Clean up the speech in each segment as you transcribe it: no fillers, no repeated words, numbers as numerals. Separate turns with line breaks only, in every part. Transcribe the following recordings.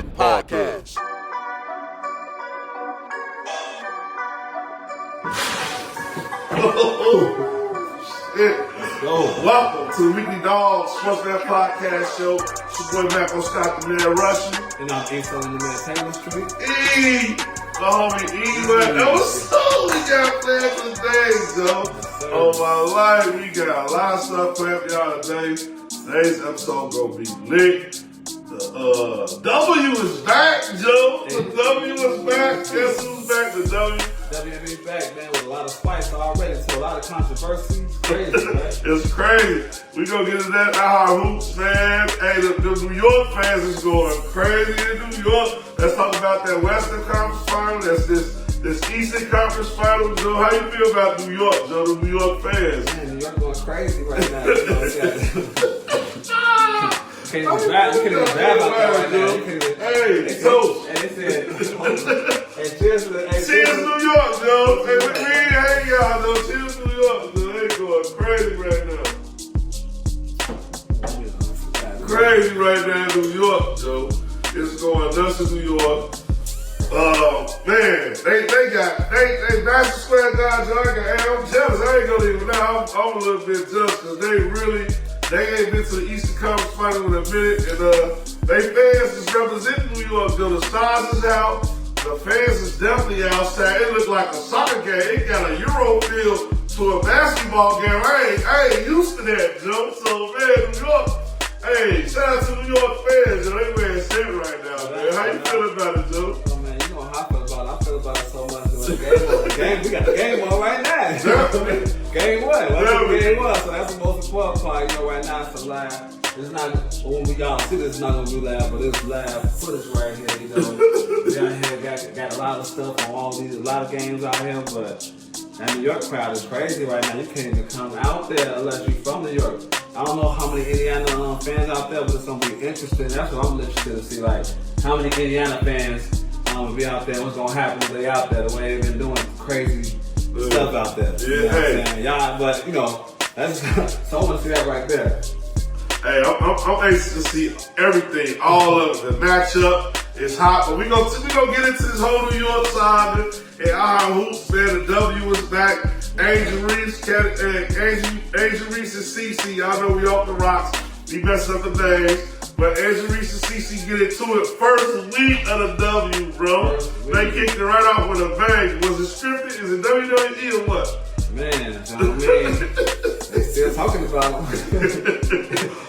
S4E7 Podcast.
Welcome to the Weekly Dog Sportsman Podcast Show. It's your boy Mac on Stockton, man, Russian.
And I'm Ace on the man Taylor Street.
My homie E, man. That was so we got planned today, Joe. Oh my life, we got a lot of stuff planned for y'all today. Today's episode gonna be lit. The W is back, Joe. The W is back. Guess who's back? The W.
WNBA back, man, with a lot of spice already, to a lot of controversy. Crazy, right?
It's crazy. We gonna get into that. Our hoops, man. Hey, the New York fans is going crazy in New York. Let's talk about that Western Conference final. That's this Eastern Conference final. Joe, how you feel about New York, Joe? The New York fans.
Man, New York going crazy right now. You know, can't even grab out there right now.
Hey, so.
And they said, and cheers to
New York, Joe. Hey, we ain't hang y'all, though. Cheers New York, Joe. They going crazy right now. Crazy right now in New York, Joe. It's going nuts in New York. Man, they Madison Square Garden, Joe. I'm jealous. I ain't gonna even know. I'm a little bit jealous because they ain't been to the Eastern Conference final in a minute, and they fans is representing New York, Joe. The stars is out. The fans is definitely outside. It looked like a soccer game. It got a Euro feel to a basketball game. I ain't used to that, Joe. So, man, New York, hey, shout out to New York fans, Joe. They wearing set right now, man. How you feel about it, Joe?
Oh, man, you know how I feel about it. I feel about it so much. We got the game on right now. Game one. Game one. So that's the most important part. You know, right now it's a live. It's not, when we y'all see this, it's not going to be live, but it's live footage right here, you know. We out here got a lot of stuff on a lot of games out here, but that New York crowd is crazy right now. You can't even come out there unless you're from New York. I don't know how many Indiana fans out there, but it's going to be interesting. That's what I'm interested to see, like, how many Indiana fans will be out there, what's going to happen if they out there, the way they've been doing crazy stuff out there.
Yeah,
you know what I'm saying? Y'all, but, you know, that's so I want to see that right there.
Hey, I'm anxious to see everything, all of it. The matchup is hot, but we gonna get into this whole New York side and our hoops, man. The W is back. Angel Reese and Cece. Y'all know we off the rocks. We messed up the names, but Angel Reese and Cece get into it first week of the W, bro. They kicked it right off with a bang. Was it scripted? Is it WWE or what?
Man, they still talking about him.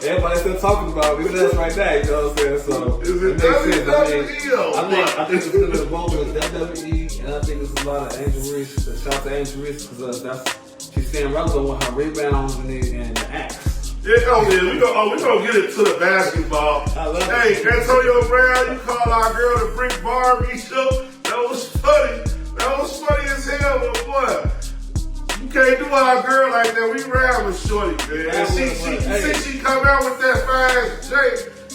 Everybody's still talking about him. Even that's right there, you know what I'm saying? So
is it WWE or what?
I think it's going to be both with WWE, and I think it's a lot of Angel Reese. Shout out to Angel Reese because she's staying relevant with her rebounds and the acts.
Yeah, we gonna get into the basketball. Hey, Antonio Brown, you call our girl the Brick Barbie show. That was funny. That was funny as hell, but boy. You can't do our girl like that. We round with Shorty, man. And she come out with that fast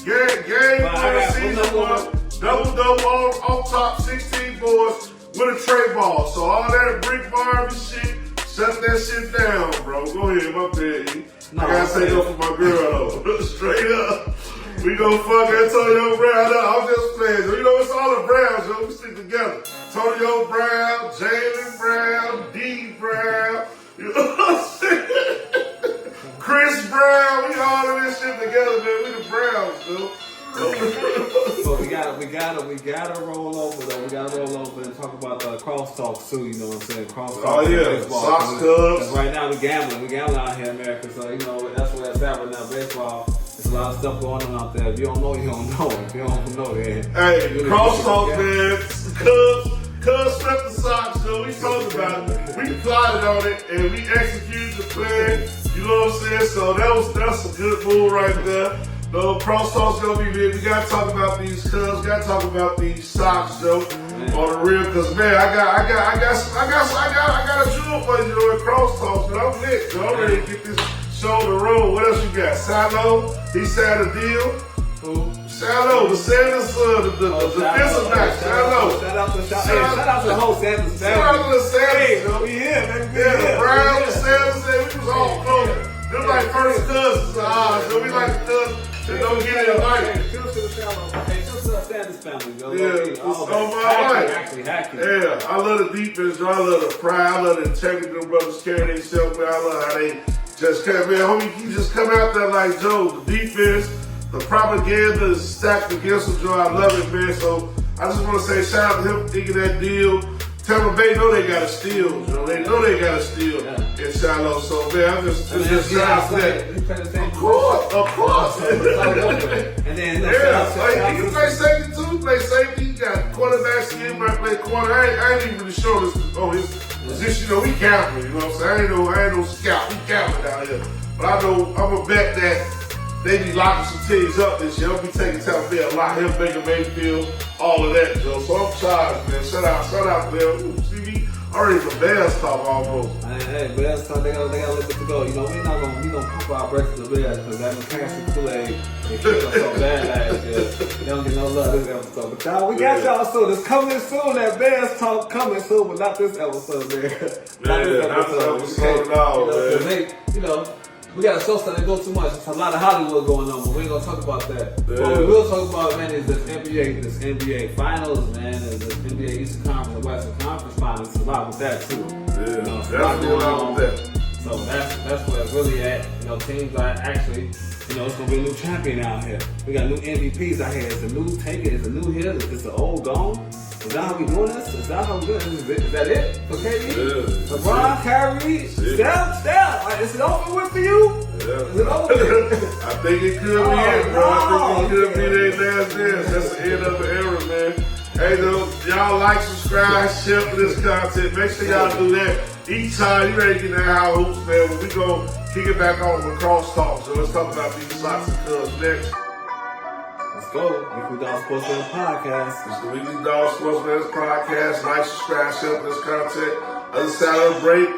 game on season one, double off top 16 boards with a tray ball. So all that Brick Barbie shit, shut that shit down, bro. Go ahead, my bad. I gotta say no for my girl though. Straight up. We gon' fuck Antonio Brown up. I'm just playing. You know, it's all the Browns, yo. We stick together. Antonio Brown, Jalen Brown, D Brown, you know what I'm saying? Chris Brown, we all in this shit together, man. We the Browns, dude.
So we gotta roll over though. We gotta roll over and talk about crosstalk too. You know what I'm saying? Crosstalk.
Oh yeah, Sox Cubs.
Right now we gambling out here in America. So you know that's where it's at right now. Baseball. There's a lot of stuff going on out there. If you don't know, you don't know. If you don't know, then
hey, crosstalk, man. Cubs swept the Sox, so we talked about it. We plotted on it and we executed the plan. You know what I'm saying? So that's a good move right there. No, crosstalk's gonna be big. We gotta talk about these Cubs. Gotta talk about these Sox, though, on the real. Cause man, I got a jewel for you, in crosstalk. So I'm lit. So I'm ready to get this show on the road. What else you got? Salo, he signed a deal.
Who?
Salo, the Sanders, the defensive back. Salo.
Shout out to the whole Sanders family.
Shout out to the Sanders.
Hey, we here, man.
The Browns, the Sanders, we was all close. They're like first cousins. So we like the cousins. They don't get it right.
Hey, to the Sanders family, yo.
Yeah,
All
it's on
that.
my life.
Actually,
Yeah, I love the defense, I love the pride, I love the integrity them brothers carry themselves, man. I love how they just come, man. Homie, he just come out there like Joe. The defense, the propaganda is stacked against him, Joe. I love it, man. So I just want to say shout out to him thinking that deal. Tampa Bay know they got to steal, you know. They know they got to steal in Shiloh. So, man, I just shout out to that. Of course.
And then,
he can play safety too. He play safety. He got quarterbacks in. Might play corner. I ain't even really sure his position. You know, he counting. You know what I'm saying? I ain't no scout. He counting down here. But I know I'm gonna bet that they be locking some teams up this year. I'll be taking Tampa Bay a lot. Him, Baker Mayfield, all of that, Joe. So I'm charged, man. Shout out to them. Ooh, see me already from Bears talk almost.
Hey, Bears talk. They gotta let it go. You know, we gonna pump our breath to the Bears because that McCaffrey Kool-Aid they killed us so bad last year. They don't get no love this episode. But y'all, we got y'all soon. It's coming soon. That Bears talk coming soon, but not this episode, man. Not this episode at all, man. You know. We got a show that go too much. It's a lot of Hollywood going on, but we ain't gonna talk about that.
Yeah.
What we will talk about, man, is this NBA Finals, man, is this NBA Eastern Conference and Western Conference Finals. It's a lot with that too.
Yeah,
you know,
that's going on with that.
So that's where it's really at. You know, teams are actually, you know, it's gonna be a new champion out here. We got new MVPs out here. It's a new taker. It's a new hitter. It's an old gone. Is that how we doing this? Is that how we doing this? Is that it? Okay,
yeah,
LeBron, Kyrie, Steph. Like, is it over with for you?
Yeah.
Is it over with?
I think it could be it, bro. I think it could be their last dance. That's the end of an era, man. Hey, though, y'all like, subscribe, share for this content. Make sure y'all do that. Each time you ready to get in that house hoops, man. When we go kick it back on with Crosstalk. So let's talk about these Sox and Cubs next.
Let's go. Weekly Dog Sports Man Podcast.
It's the Weekly Dog Sports Man Podcast. Like, subscribe, share for this content. Other side of the break,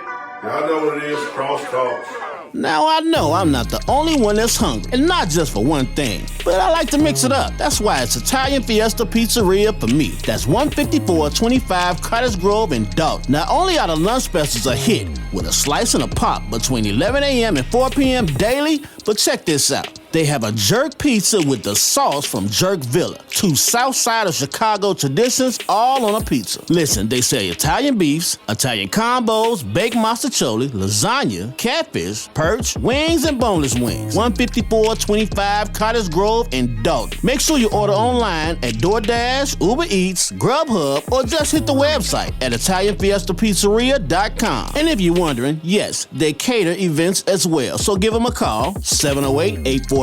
y'all know what it is, Crosstalk.
Now I know I'm not the only one that's hungry, and not just for one thing, but I like to mix it up. That's why it's Italian Fiesta Pizzeria for me. That's 15425 Cottage Grove in Dalton. Not only are the lunch specials a hit, with a slice and a pop between 11 a.m. and 4 p.m. daily, but check this out. They have a jerk pizza with the sauce from Jerk Villa. 2 South Side of Chicago traditions all on a pizza. Listen, they sell Italian beefs, Italian combos, baked mostaccioli, lasagna, catfish, perch, wings, and boneless wings. 15425 Cottage Grove in Dalton. Make sure you order online at DoorDash, Uber Eats, Grubhub, or just hit the website at ItalianFiestaPizzeria.com. And if you're wondering, yes, they cater events as well. So give them a call, 708-849-9240.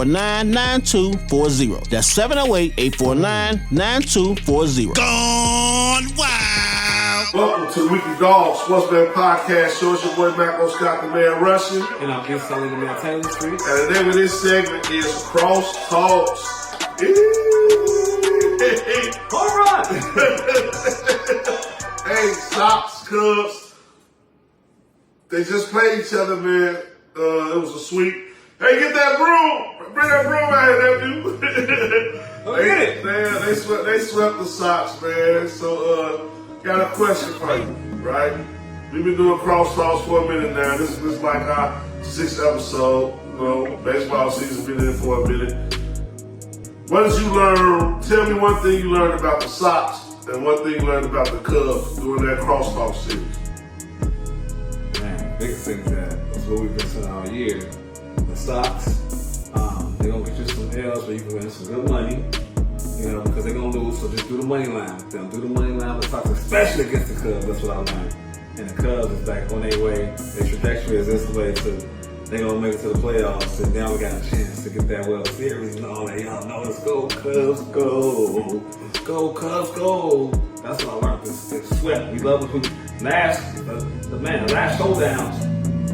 That's 708-849-9240.
Gone wild! Welcome to the Weekly Dog Sportsman Podcast Show. It's your boy Macko Scott, the man Russian.
And I'm installing the man Taylor Street.
And the name of this segment is Cross Talks.
All right!
Hey, Sox, Cubs. They just played each other, man. It was a sweep. Hey, get that broom! Bring that broom out here, nephew. They swept the Sox, man. So, got a question for you, right? We've been doing Crosstalks for a minute now. This is like our 6th episode. You know, baseball season been in for a minute. What did you learn? Tell me one thing you learned about the Sox and one thing you learned about the Cubs during that Crosstalk series.
Man, biggest thing is that's what we've been saying all year. The Sox, they're gonna get you some L's, but you can win some good money. You know, because they're gonna lose, so just do the money line with them. Do the money line with the Sox, especially against the Cubs. That's what I learned. And the Cubs is back on their way. Their trajectory is this way to they're gonna make it to the playoffs, and now we got a chance to get that World Series and all that. Y'all know, let's go Cubs, go, go Cubs, go. That's what I learned. This sweat. We love it. Last showdowns.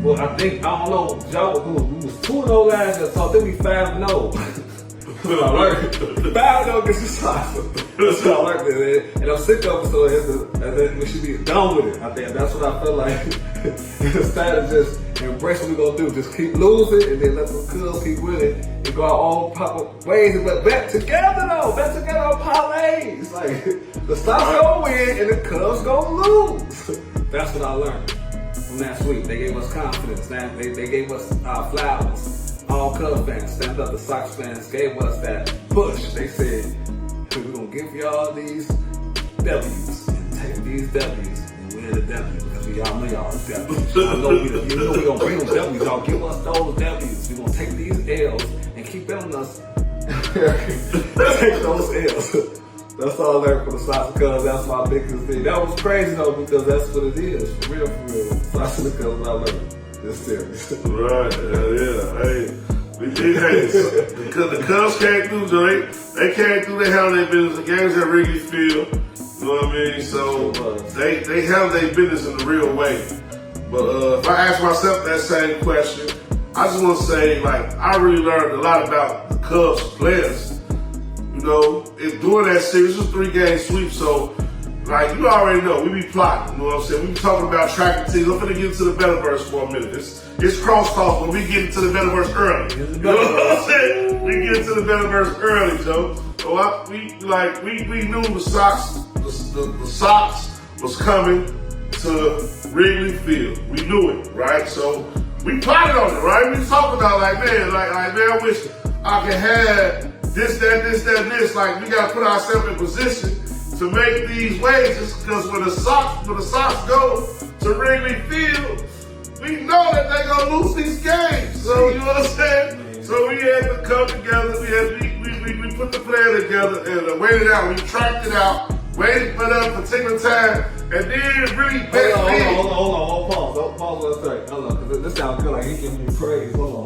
Well, I don't know, Joe, who was 2-0 last year, so I think we 5-0. That's what I learned. 5-0 against the Sox. That's what I learned. And I'm sick of it, so we should be done with it. I think that's what I feel like. Instead of just embrace what we're going to do, just keep losing and then let the Cubs keep winning and go our own proper ways. But bet together, though. Bet together on parlays. Like, the Sox going to win and the Cubs going to lose. That's what I learned from last week. They gave us confidence. They gave us flowers. All Cubs fans stand up. The Sox fans gave us that push. They said, we're going to give y'all these W's and take these W's and win the W because y'all know y'all are W's. I know we gonna bring them W's. Y'all give us those W's. We gonna take these L's and keep building us. Take those L's. That's all I learned from the Sox because that's my biggest thing. That was crazy though because that's what it is. For real. Sox because I learned this series.
Right, yeah. Hey, because the Cubs can't do they can't do they handle their business. The games at Wrigley Field, you know what I mean? So they handle their business in the real way. But if I ask myself that same question, I just want to say like I really learned a lot about the Cubs players. You know, during that series, it was a 3-game sweep, so like you already know, we be plotting, you know what I'm saying? We be talking about tracking teams. I'm gonna get into the Metaverse for a minute. It's crosstalk, but we get into the Metaverse early. You know what I'm saying? We get into the Metaverse early, Joe. So we knew the Sox was coming to Wrigley Field. We knew it, right? So we plotted on it, right? We talked about like man, I wish I could have this. Like we gotta put ourselves in position to make these wages because when the Sox go to Wrigley Field, we know that they're gonna lose these games. So you know what I'm saying? So we had to come together. We put the plan together and weighed it out. We tracked it out, waited for that particular time, and then really bet big.
Hold on, pause 1 second. Hold on, because this sounds good. Like he giving me praise. Hold on.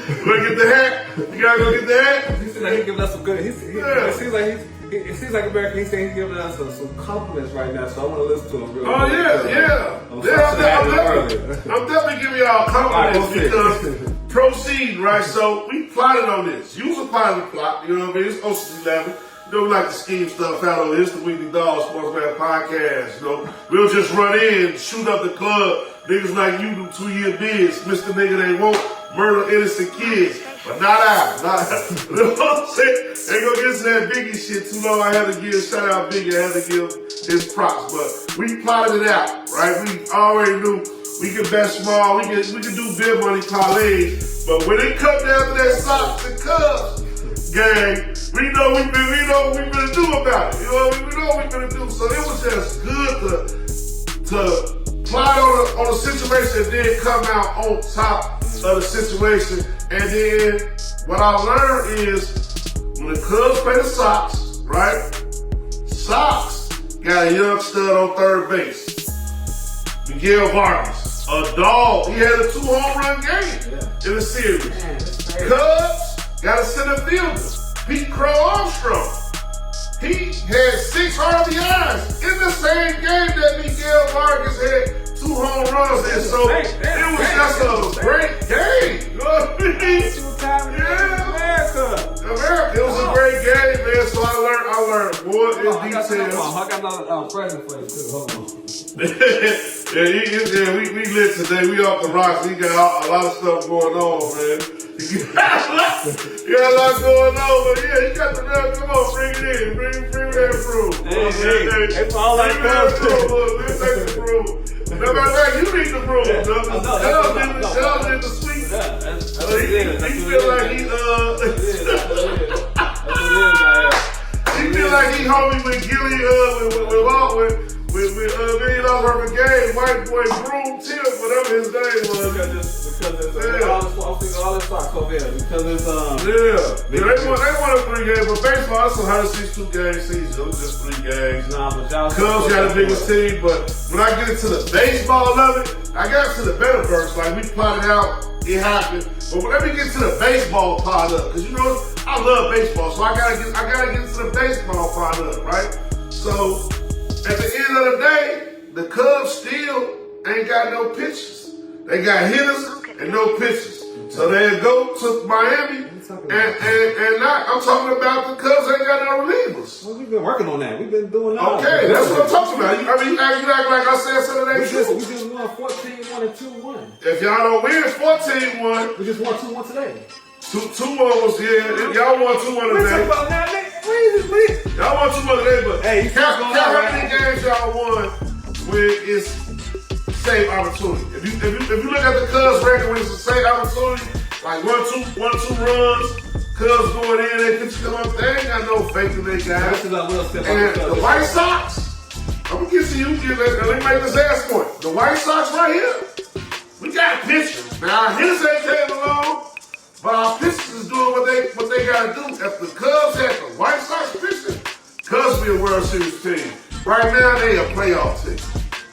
You wanna get the hat? You gotta go get the hat?
He seems like he's giving us some good. It seems like America. He's saying he's giving us some compliments right now. So I want to listen to him. Really
I'm definitely giving y'all compliments because proceed, right? So we plotted on this. Use a pilot plot. You know what I mean? It's Ocean's 11. You know, we like to scheme stuff out on this. The Weekly Dog Sports Man Podcast. You know, we'll just run in, shoot up the club. Niggas like you do 2-year bids. Mr. Nigga, they won't murder innocent kids. But not I. You know what I'm saying? Ain't gonna get to that Biggie shit too long. I had to give shout out Biggie. I had to give his props. But we plotted it out, right? We already knew we could bet small. We could do big money parlays. But when it comes down to that Sox and Cubs game, we know what we finna do about it. You know, we know what we finna do. So it was just good to plot on a situation that didn't come out on top of the situation. And then what I learned is when the Cubs play the Sox, right? Sox got a young stud on third base. Miguel Vargas, a dog. He had a 2-home-run game in the series. Cubs got a center fielder, Pete Crow Armstrong. He had 6 RBIs in the same game that Miguel Vargas had 2 home runs in. So it was just a great game. You know what I mean? America. It was a great game, man. So I learned more in detail.
I got another present for you too. Hold on.
we lit today. We off the rocks. We got a lot of stuff going on, man. You got a lot going on, but yeah, you got the real. Come on, bring it in. Bring that through.
Hey, all like that.
Let's take the broom. No matter what, you need the broom. Y'all did the sweet. He feel like he feel like he homie with Gilly with Billy Lover game, white boy Broom Tip, whatever his name was. They won a 3-game, but baseball it's a 162 game season. It was just 3 games. Cubs got the biggest team, but when I get into the baseball of it, I got to the Metaverse. Like we plotted out, it happened. But let me get to the baseball part of it, because you know I love baseball, so I gotta get to the baseball part of it, right? So at the end of the day, the Cubs still ain't got no pitchers. They got hitters and no pitchers. So they go to Miami and I'm talking about the Cubs ain't got no relievers.
Well, we've been working on that. We've been doing that.
Okay, that's what I'm talking about. You act like I said Saturday.
We just won 14-1 and 2-1.
If y'all don't win 14-1,
we just won 2-1 today.
2-1 was y'all won 2-1 today. Y'all won 2-1 today, but
hey,
count how many games y'all won when it's the same opportunity. If you look at the Cubs record when it's the same opportunity, like one, two runs, Cubs going in, they pitch come up. They ain't got no faith in their guys. And the White Sox, I'm gonna get to you. Let me make this ass point. The White Sox right here, we got pitchers. Now our hitters ain't came along, but our pitchers is doing what they gotta do. If the Cubs had the White Sox pitching, Cubs be a World Series team. Right now they a playoff team,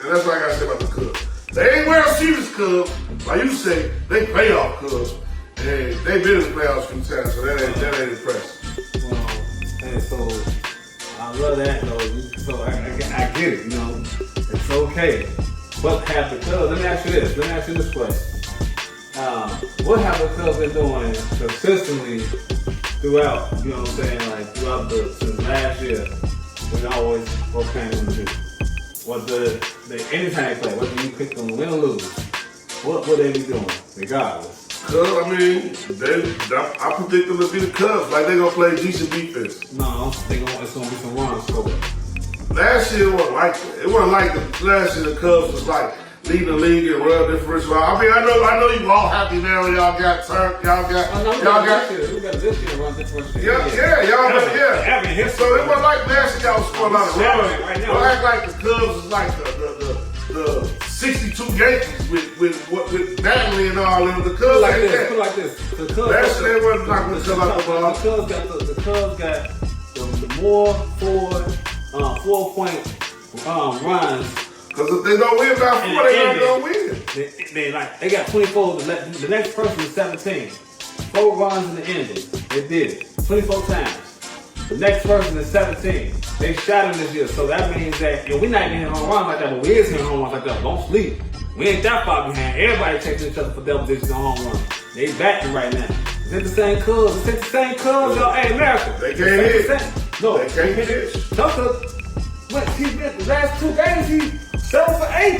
and that's what I gotta say about the Cubs. They ain't World Series Cubs, like you say. They playoff Cubs. Hey, they been in the playoffs a few times, so that ain't impressive.
Well, and so I love that though. So I get it, you know. It's okay. What have the Cubs? Let me ask you this question. What have the Cubs been doing consistently throughout? You know what I'm saying? Like throughout since last year, we always okay in the division. What anytime they play, whether you pick them to win or lose, what they be doing regardless?
Cubs, I mean, I predict them to be the Cubs. Like they gonna play decent defense.
No, it's gonna be some runs scored.
Last year it wasn't like that. It wasn't like last year the Cubs was like leading the league and run differential. I mean, I know you all happy now. Y'all got turned.
We got this year run differential.
Yeah. So it wasn't like last year y'all was scoring a lot of runs.
Right now.
Don't act like the Cubs is like the 62 Yankees with Natalie and all them. The Cubs
Put
like that.
Put like this. The Cubs.
Last year they wasn't like the ball.
The Cubs got the more 4-point runs.
Because if they don't win by 4, they don't win.
They got 24. The next person is 17. 4 runs in the ending. They did it 24 times. The next person is 17. They shot him this year, so that means that we're not hitting home runs like that, but we is hitting home runs like that. Don't sleep. We ain't that far behind. Everybody chasing each other for double digits on home runs. They batting right now. Is it the same Cubs? Is it the same Cubs, y'all? Hey, America.
They can't hit.
No,
they can't hit.
No, he been the last 2 games. He 7 for 8.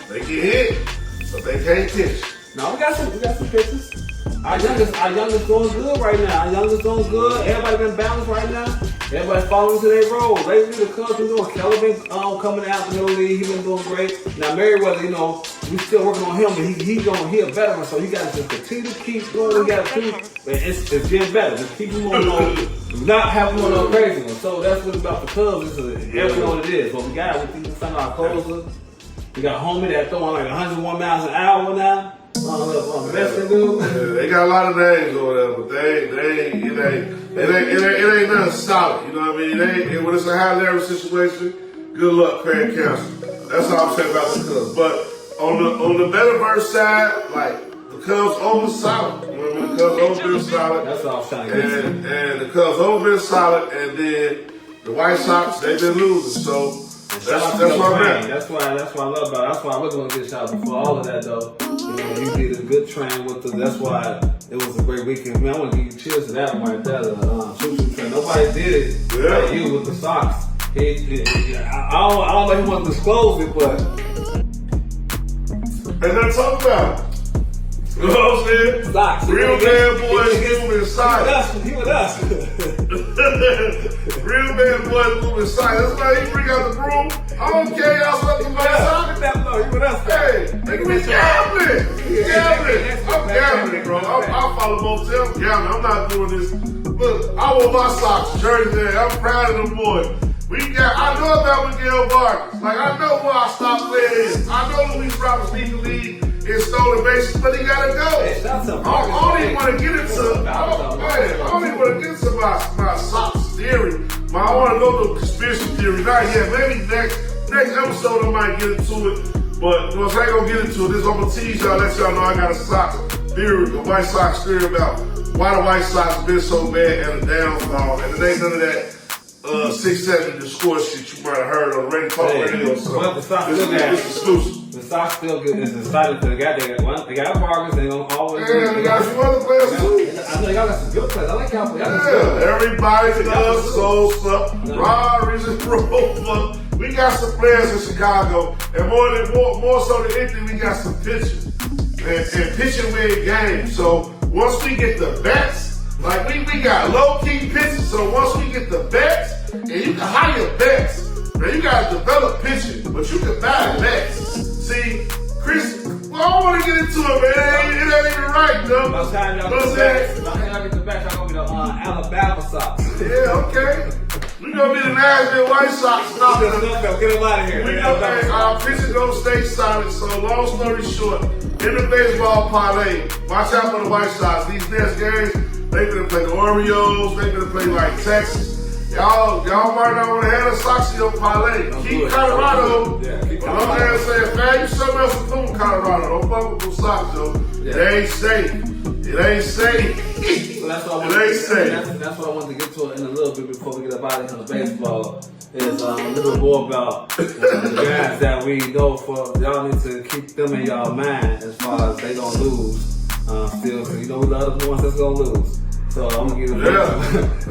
They can hit, but they can't pitch.
No, we got some pitches. Our youngest doing good right now. Our youngest doing good. Everybody been balanced right now. Everybody following to their role. Lately, the Cubs been doing. Kelly been coming out the middle league. He been doing great. Now Merriweather, you know, we still working on him, but he a veteran, so you got to just continue to keep going. We got to keep, but it's getting better. Just keep him on, not have him on a crazy one. So that's what it's about the Cubs. Everything what it is. But we got we send our closer. We got Homie that throwing like 101 miles an hour now.
They got a lot of names over there, but it ain't nothing solid. You know what I mean? When it's a high leverage situation, good luck, Craig Council. That's all I'm saying about the Cubs. But on the Betterverse side, like the Cubs over solid. You know what I mean? The Cubs over been solid.
That's all I'm trying to get.
And the Cubs over been solid, and then the White Sox they've been losing. So that's what I'm at.
That's why I love about it. That's why I really want to get shout out for all of that though. You know, you did a good train with us. That's why it was a great weekend. Man, I want to give you cheers to that one right there. Choo-choo train. Nobody did it like you with the Sox. I don't know if he want to disclose it, but
and let's talk about it. You know what I'm saying?
Sox.
Real bad boys moving inside.
He with us.
Real bad boys moving inside. That's why he bring out the broom. I don't care y'all something about soccer.
He with us.
Hey, nigga, we gambling. I'm gambling, bro. I follow motel. I'm gambling. I'm not doing this. Look, I want my Sox jersey. I'm proud of them boys. I know about Miguel Vargas. Like, I know where I stopped playing. I know Luis Roberts lead the league in stolen bases, but he gotta go.
Hey,
I don't even want to get into my Sox theory. I want to go to conspiracy theory. Not yet. Maybe next episode I might get into it. But once I ain't gonna get into it, this I'm gonna tease y'all, let y'all know I got a Sox theory, a White Sox theory about why the White Sox been so bad and a downfall. And it ain't none of that 6-7 score shit you might have heard on radio or something.
Well, the Sox
it's exclusive.
The Sox still is excited to they got Vargas, they gonna always
they got some other players too.
I know y'all got some good players. I like y'all.
Everybody loves Sosa, Rodgers, and Rover. We got some players in Chicago, and more so than anything, we got some pitching. And pitching win games. So once we get the bats, like we got low-key pitching, so once we get the bats, and you can hire bats, man, you gotta develop pitching, but you can buy bats. See, Chris, I don't want to get into it, man. It ain't even right, though. You know what I'm saying?
y'all get the best. Y'all gonna be the Alabama Sox.
Yeah, okay. We gonna be the Nashville White Sox.
Get them out of here.
We gonna our pitchers gonna stay solid. So long story short, in the baseball parlay, watch out for the White Sox. These next games, they gonna play the Orioles. They gonna play like Texas. Y'all might not want to have the Sox in your parlay. Keep Colorado.
Yeah, keep
Colorado. I'm there saying, man, you something else to do with Colorado. Don't fuck with those Sox, though.
Yeah.
It ain't safe. It ain't safe.
So that's what I wanted to get to in a little bit before we get up out of here on the baseball. Is a little more about the guys that we know for. Y'all need to keep them in y'all mind as far as they gonna lose. Still, so you know we love the ones that's gonna lose. So I'm gonna give it I'm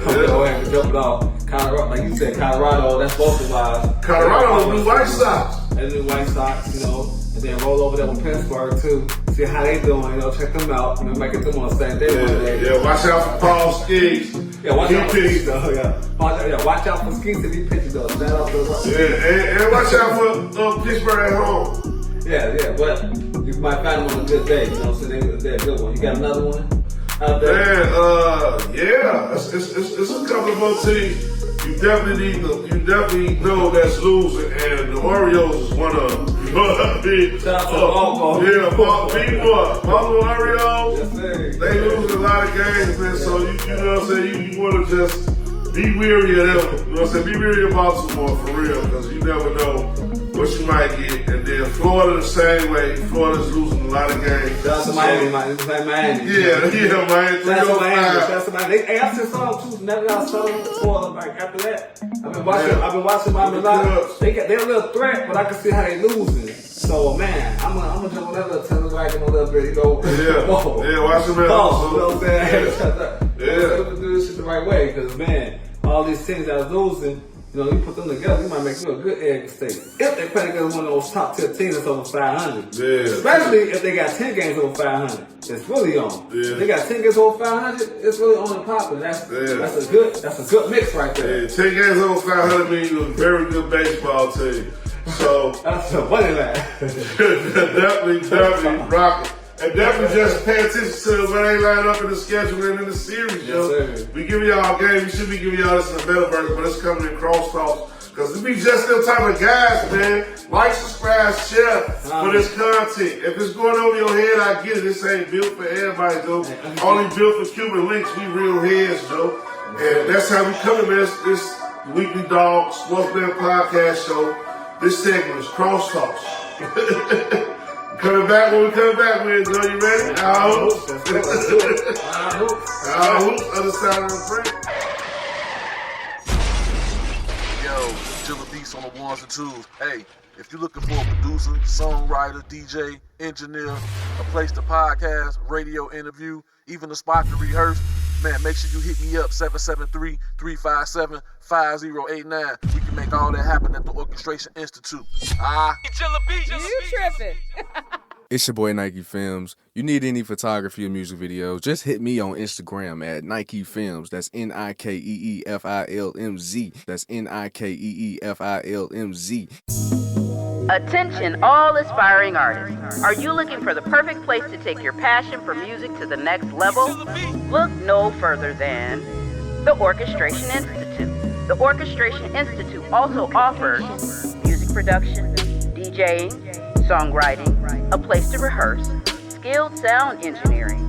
gonna go ahead and jump it off. Colorado, like you said, Colorado, that's both of us.
Colorado, the new White Sox.
And the White Sox, you know, and then roll over there with Pittsburgh too. See how they doing, you know, check them out. And then might get them on the same day one day.
Yeah, watch out for Paul Skiggs.
Yeah, watch out for Skiggs though, watch out for Skiggs if he pitches though. Shout out to
and watch out for Pittsburgh at home.
Yeah, but you might find them on a good day, you know, so they're a good one. You got another one? Out there?
Man, it's a couple of more teams. You definitely know that's losing, and the Orioles is one of them. You know what I mean?
Shout out to Baltimore.
Yeah, Baltimore Orioles.
Yes, sir.
They lose a lot of games, man. So you know what I'm saying? You want to just be weary of them. You know what I'm saying? Be weary of Baltimore for real, because you never know what you might get. And then Florida the same way. Florida's losing a lot of games.
Shout out to Miami. It's like Miami.
Yeah, Miami.
Shout out to Miami. Hey, I just saw them too. Never got some for like after that. I've been watching Miami live. They're a little threat, but I can see how they losing. So man, I'm gonna jump on that little tennis wagon a little bit, you know.
Yeah, watch them out.
You know what I'm saying? Yeah. Do this shit the right way, because man, all these teams that are losing. You know, you put them together, you might make you a good egg state. If they play against one of those top tier teams that's over 500.
Yeah.
Especially if they got 10 games over 500. It's really on.
Yeah.
If they got 10 games over 500, it's really on and popping. That's a good mix right there.
Yeah, 10 games over 500 means you're a very good baseball team. So
that's a funny line.
definitely rocking. And definitely just pay attention to where they line up in the schedule and in the series, yo.
Sir.
We giving y'all a game. We should be giving y'all this in the better version, but it's coming in crosstalks. Because we be just them type of guys, man. Like, subscribe, share for this content. If it's going over your head, I get it. This ain't built for everybody, though. Only built for Cuban links. We real heads, though. And that's how we coming, man. This Weekly Dog Sports Man Podcast Show. This segment is Crosstalks. Coming back when we come back with, Joe, you ready? Our hoops. Other side of the break.
Yo, Jilla Beats on the ones and twos. Hey, if you're looking for a producer, songwriter, DJ, engineer, a place to podcast, radio interview, even a spot to rehearse, man, make sure you hit me up, 773-357-5089. We can make all that happen at the Orchestration Institute.
You tripping.
It's your boy Nike Films. You need any photography or music videos, just hit me on Instagram at Nike Films. That's NikeeFilmz. That's NikeeFilmz.
Attention all aspiring artists. Are you looking for the perfect place to take your passion for music to the next level? Look no further than the Orchestration Institute. The Orchestration Institute also offers music production, DJing, songwriting, a place to rehearse, skilled sound engineering.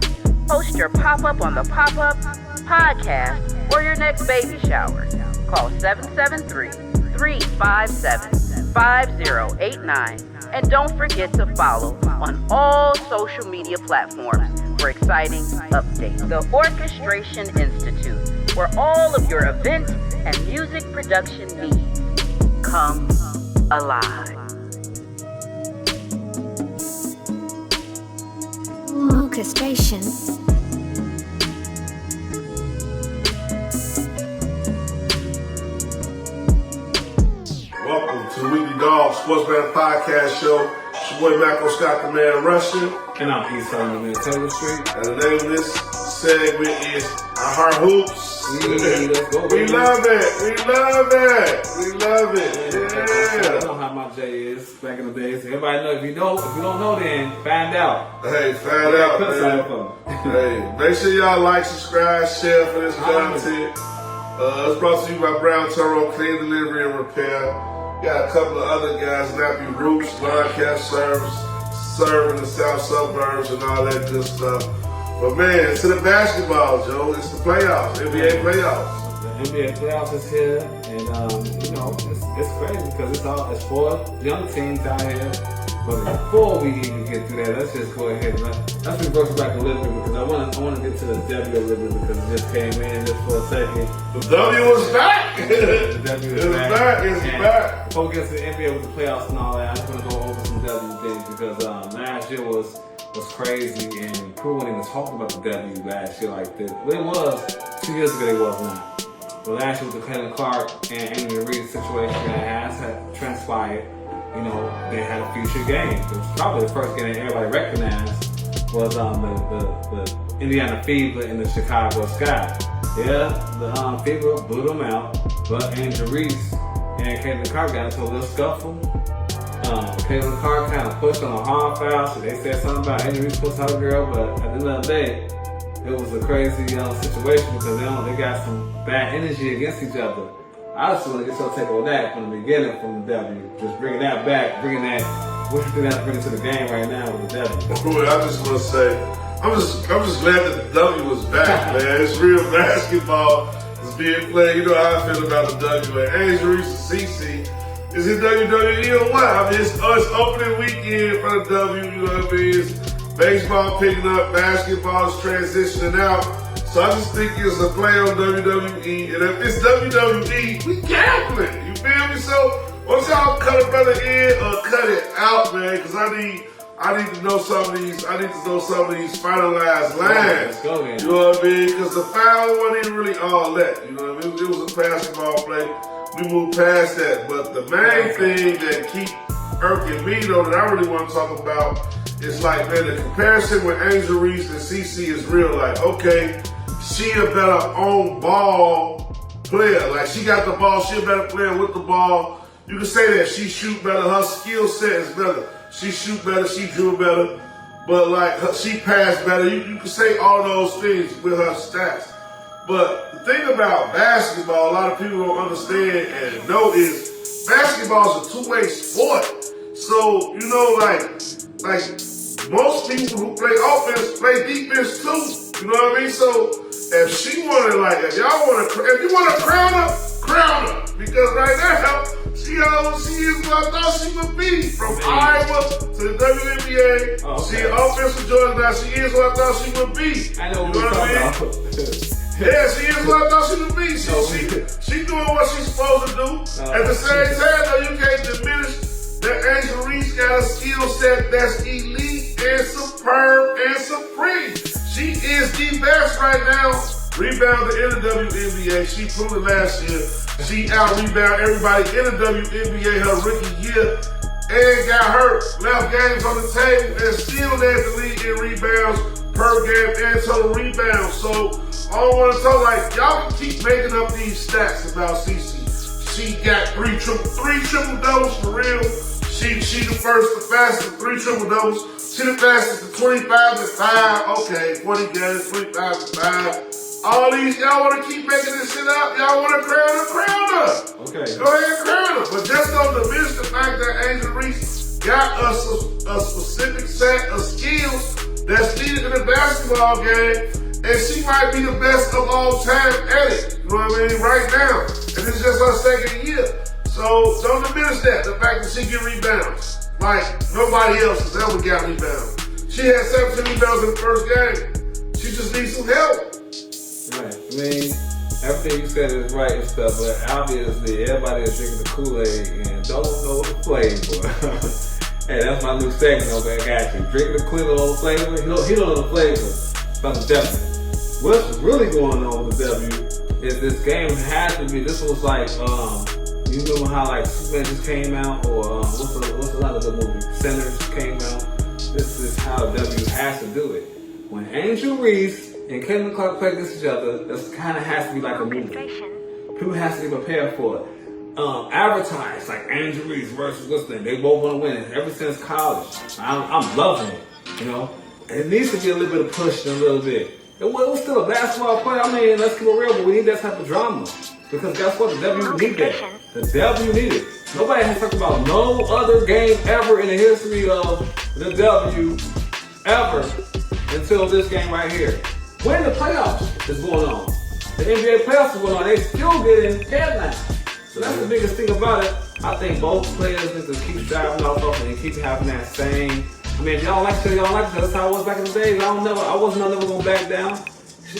Host your pop-up on the Pop-Up, podcast, or your next baby shower. Call 773-357-5089. And don't forget to follow on all social media platforms for exciting updates. The Orchestration Institute, where all of your event and music production needs come alive.
Orchestration.
Welcome to the Weekly Dog Sports Man Podcast Show. It's your boy Marco Scott, the man Russian.
And I'm East on the Taylor Street.
And the name of this segment is I heart hoops.
Let's go,
We love it. We love it. We love it.
I
Yeah.
know how my J is back in the days. Everybody know. If you don't know, then find out.
Hey, find out, man. Hey, make sure y'all like, subscribe, share for this content. It's brought to you by Brown Toro Clean Delivery and Repair. Got a couple of other guys, Nappy Roots, Lawn Care Service, serving the South Suburbs and all that good stuff. But man, to the basketball, Joe. It's the playoffs, NBA playoffs.
The NBA playoffs is here, and you know it's crazy because it's 4 young teams out here. But before we even get through that, let's just go ahead and let's reverse back a little bit because I want to get to the W a little bit because it just came in just for a second.
The W was back.
The W is back.
It's back.
Before we get to the NBA with the playoffs and all that, I just want to go over some W things because last year was crazy and people weren't even talking about the W last year like this. But it was 2 years ago. It was not. But last year with the Clayton Clark and Amy Reed situation that had transpired. You know, they had a future game. It was probably the first game that everybody recognized was the Indiana Fever and the Chicago Sky. Yeah, the Fever blew them out, but Angel Reese and Caitlin Clark got into a little scuffle. Caitlin Clark kind of pushed on a hard foul, so they said something about Angel Reese supposed to have a girl, but at the end of the day, it was a crazy situation because they got some bad energy against each other. I just want to get your take on that from the beginning, from the W. Just bringing that back, what you think that's bringing to the game right now with the W?
I just want to say, I'm just glad that the W was back, man. It's real basketball. It's being played. You know how I feel about the W. And Angel Reese and CC. Is it WWE or what? I mean, it's opening weekend for the W. You know what I mean? It's baseball picking up, basketball is transitioning out. So I just think it's a play on WWE, and if it's WWE, we gambling. You feel me? So once y'all cut a brother in or cut it out, man, because I need to know some of these. I need to know some of these finalized lines.
Let's go, man.
You know what I mean? Because the foul wasn't even really all that. You know what I mean? It was a basketball play. We moved past that, but the main thing that keep irking me though that I really want to talk about is like, man, the comparison with Angel Reese and CC is real. Like, okay. She a better on ball player. Like she got the ball, she a better player with the ball. You can say that she shoot better, her skill set is better. She shoot better, she drew better, but like she passed better. You can say all those things with her stats. But the thing about basketball, a lot of people don't understand and know is basketball is a two-way sport. So, you know, like most people who play offense play defense too. You know what I mean? So if she wanted, like, if you want to crown her. Because right now, she is what I thought she would be. From Iowa to the WNBA.
Oh, okay.
She an offensive Jordan now. She is what I thought she would be.
I know
you know what I mean? Yeah, she is what I thought she would be. She doing what she's supposed to do. At the same time, though, you can't diminish that Angel Reese got a skill set that's elite and superb and supreme. She is the best right now. Rebounded in the WNBA. She proved it last year. She out-rebounded everybody in the WNBA her rookie year and got hurt. Left games on the table and still led the league in rebounds per game and total rebounds. So I don't want to talk like y'all can keep making up these stats about CC. She got three triple doubles for real. She the fastest 3 triple doubles. She the fastest to 25-5. Okay, 20 games, 25-5. All these, y'all want to keep making this shit up. Y'all want to crown her.
Okay.
Go ahead and crown her. But just don't diminish the fact that Angel Reese got us a specific set of skills that's needed in the basketball game. And she might be the best of all time at it. You know what I mean? Right now. And it's just her second year. So don't diminish that, the fact that she get rebounds. Like nobody else has ever got rebounds. She had 17 rebounds in the first game. She just needs some help.
Right. I mean, everything you said is right and stuff, but obviously everybody is drinking the Kool-Aid and don't know the flavor. Hey, that's my new segment over there, got you. Drinking the Kool-Aid flavor, he don't know the flavor. About the W. What's really going on with the W is this game has to be, this was like, you remember how like Superman just came out, or what's a lot of the movie? Sinners came out. This is how W has to do it. When Angel Reese and Caitlin Clark play against each other, this kind of has to be like a movie. People have to be prepared for it. Advertised like Angel Reese versus Whistling. They both want to win ever since college. I'm loving it. You know, it needs to be a little bit of push a little bit. It was still a basketball player. I mean, let's keep it real, but we need that type of drama because guess what? The W need that. The W need it. Nobody has talked about no other game ever in the history of the W ever until this game right here. When the playoffs is going on, the NBA playoffs is going on, they still getting headlines. So that's the biggest thing about it. I think both players need to keep striving off of it and keep having that same. I mean, if y'all like it, y'all like it. That's how I was back in the day. I wasn't never gonna back down.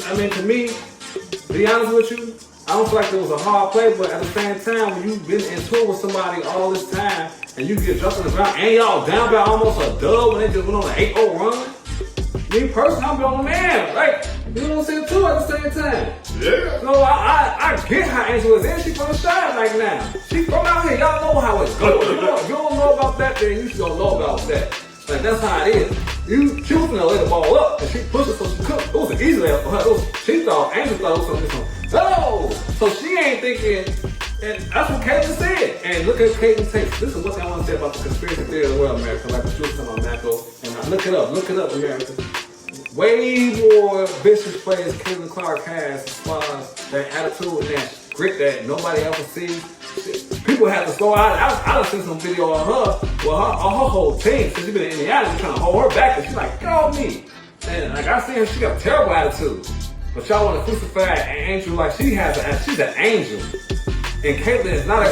I mean, to me, to be honest with you, I don't feel like it was a hard play, but at the same time, when you've been in tour with somebody all this time and you get dropped on the ground and y'all down by almost a dub when they just went on an 8-0 run. Me personally, I'm on the man. Like, you know what I'm saying, too, at the same time.
Yeah.
So I get how Angel is in. She from the shine like now. She from out here. Y'all know how it goes. If you don't know about that, then you should know about that. Like, that's how it is. She was gonna lay the ball up, and she pushed it so she could. It was an easy layup for her. She thought, Angel thought it was something. No! So she ain't thinking, and that's what Caitlin said. And look at Caitlin takes. This is what I want to say about the conspiracy theory of the world, America. Like the truth on Marco. And look it up, America. Way more vicious players Caitlin Clark has as far as that attitude and that grit that nobody ever sees. People have to slow out. I seen some video of her, well, her whole team, since she's been in Indiana, trying to hold her back, and she's like, go me. And like I seen her, she got a terrible attitude. But y'all want to crucify Angel like she's an angel. And Caitlin is not a,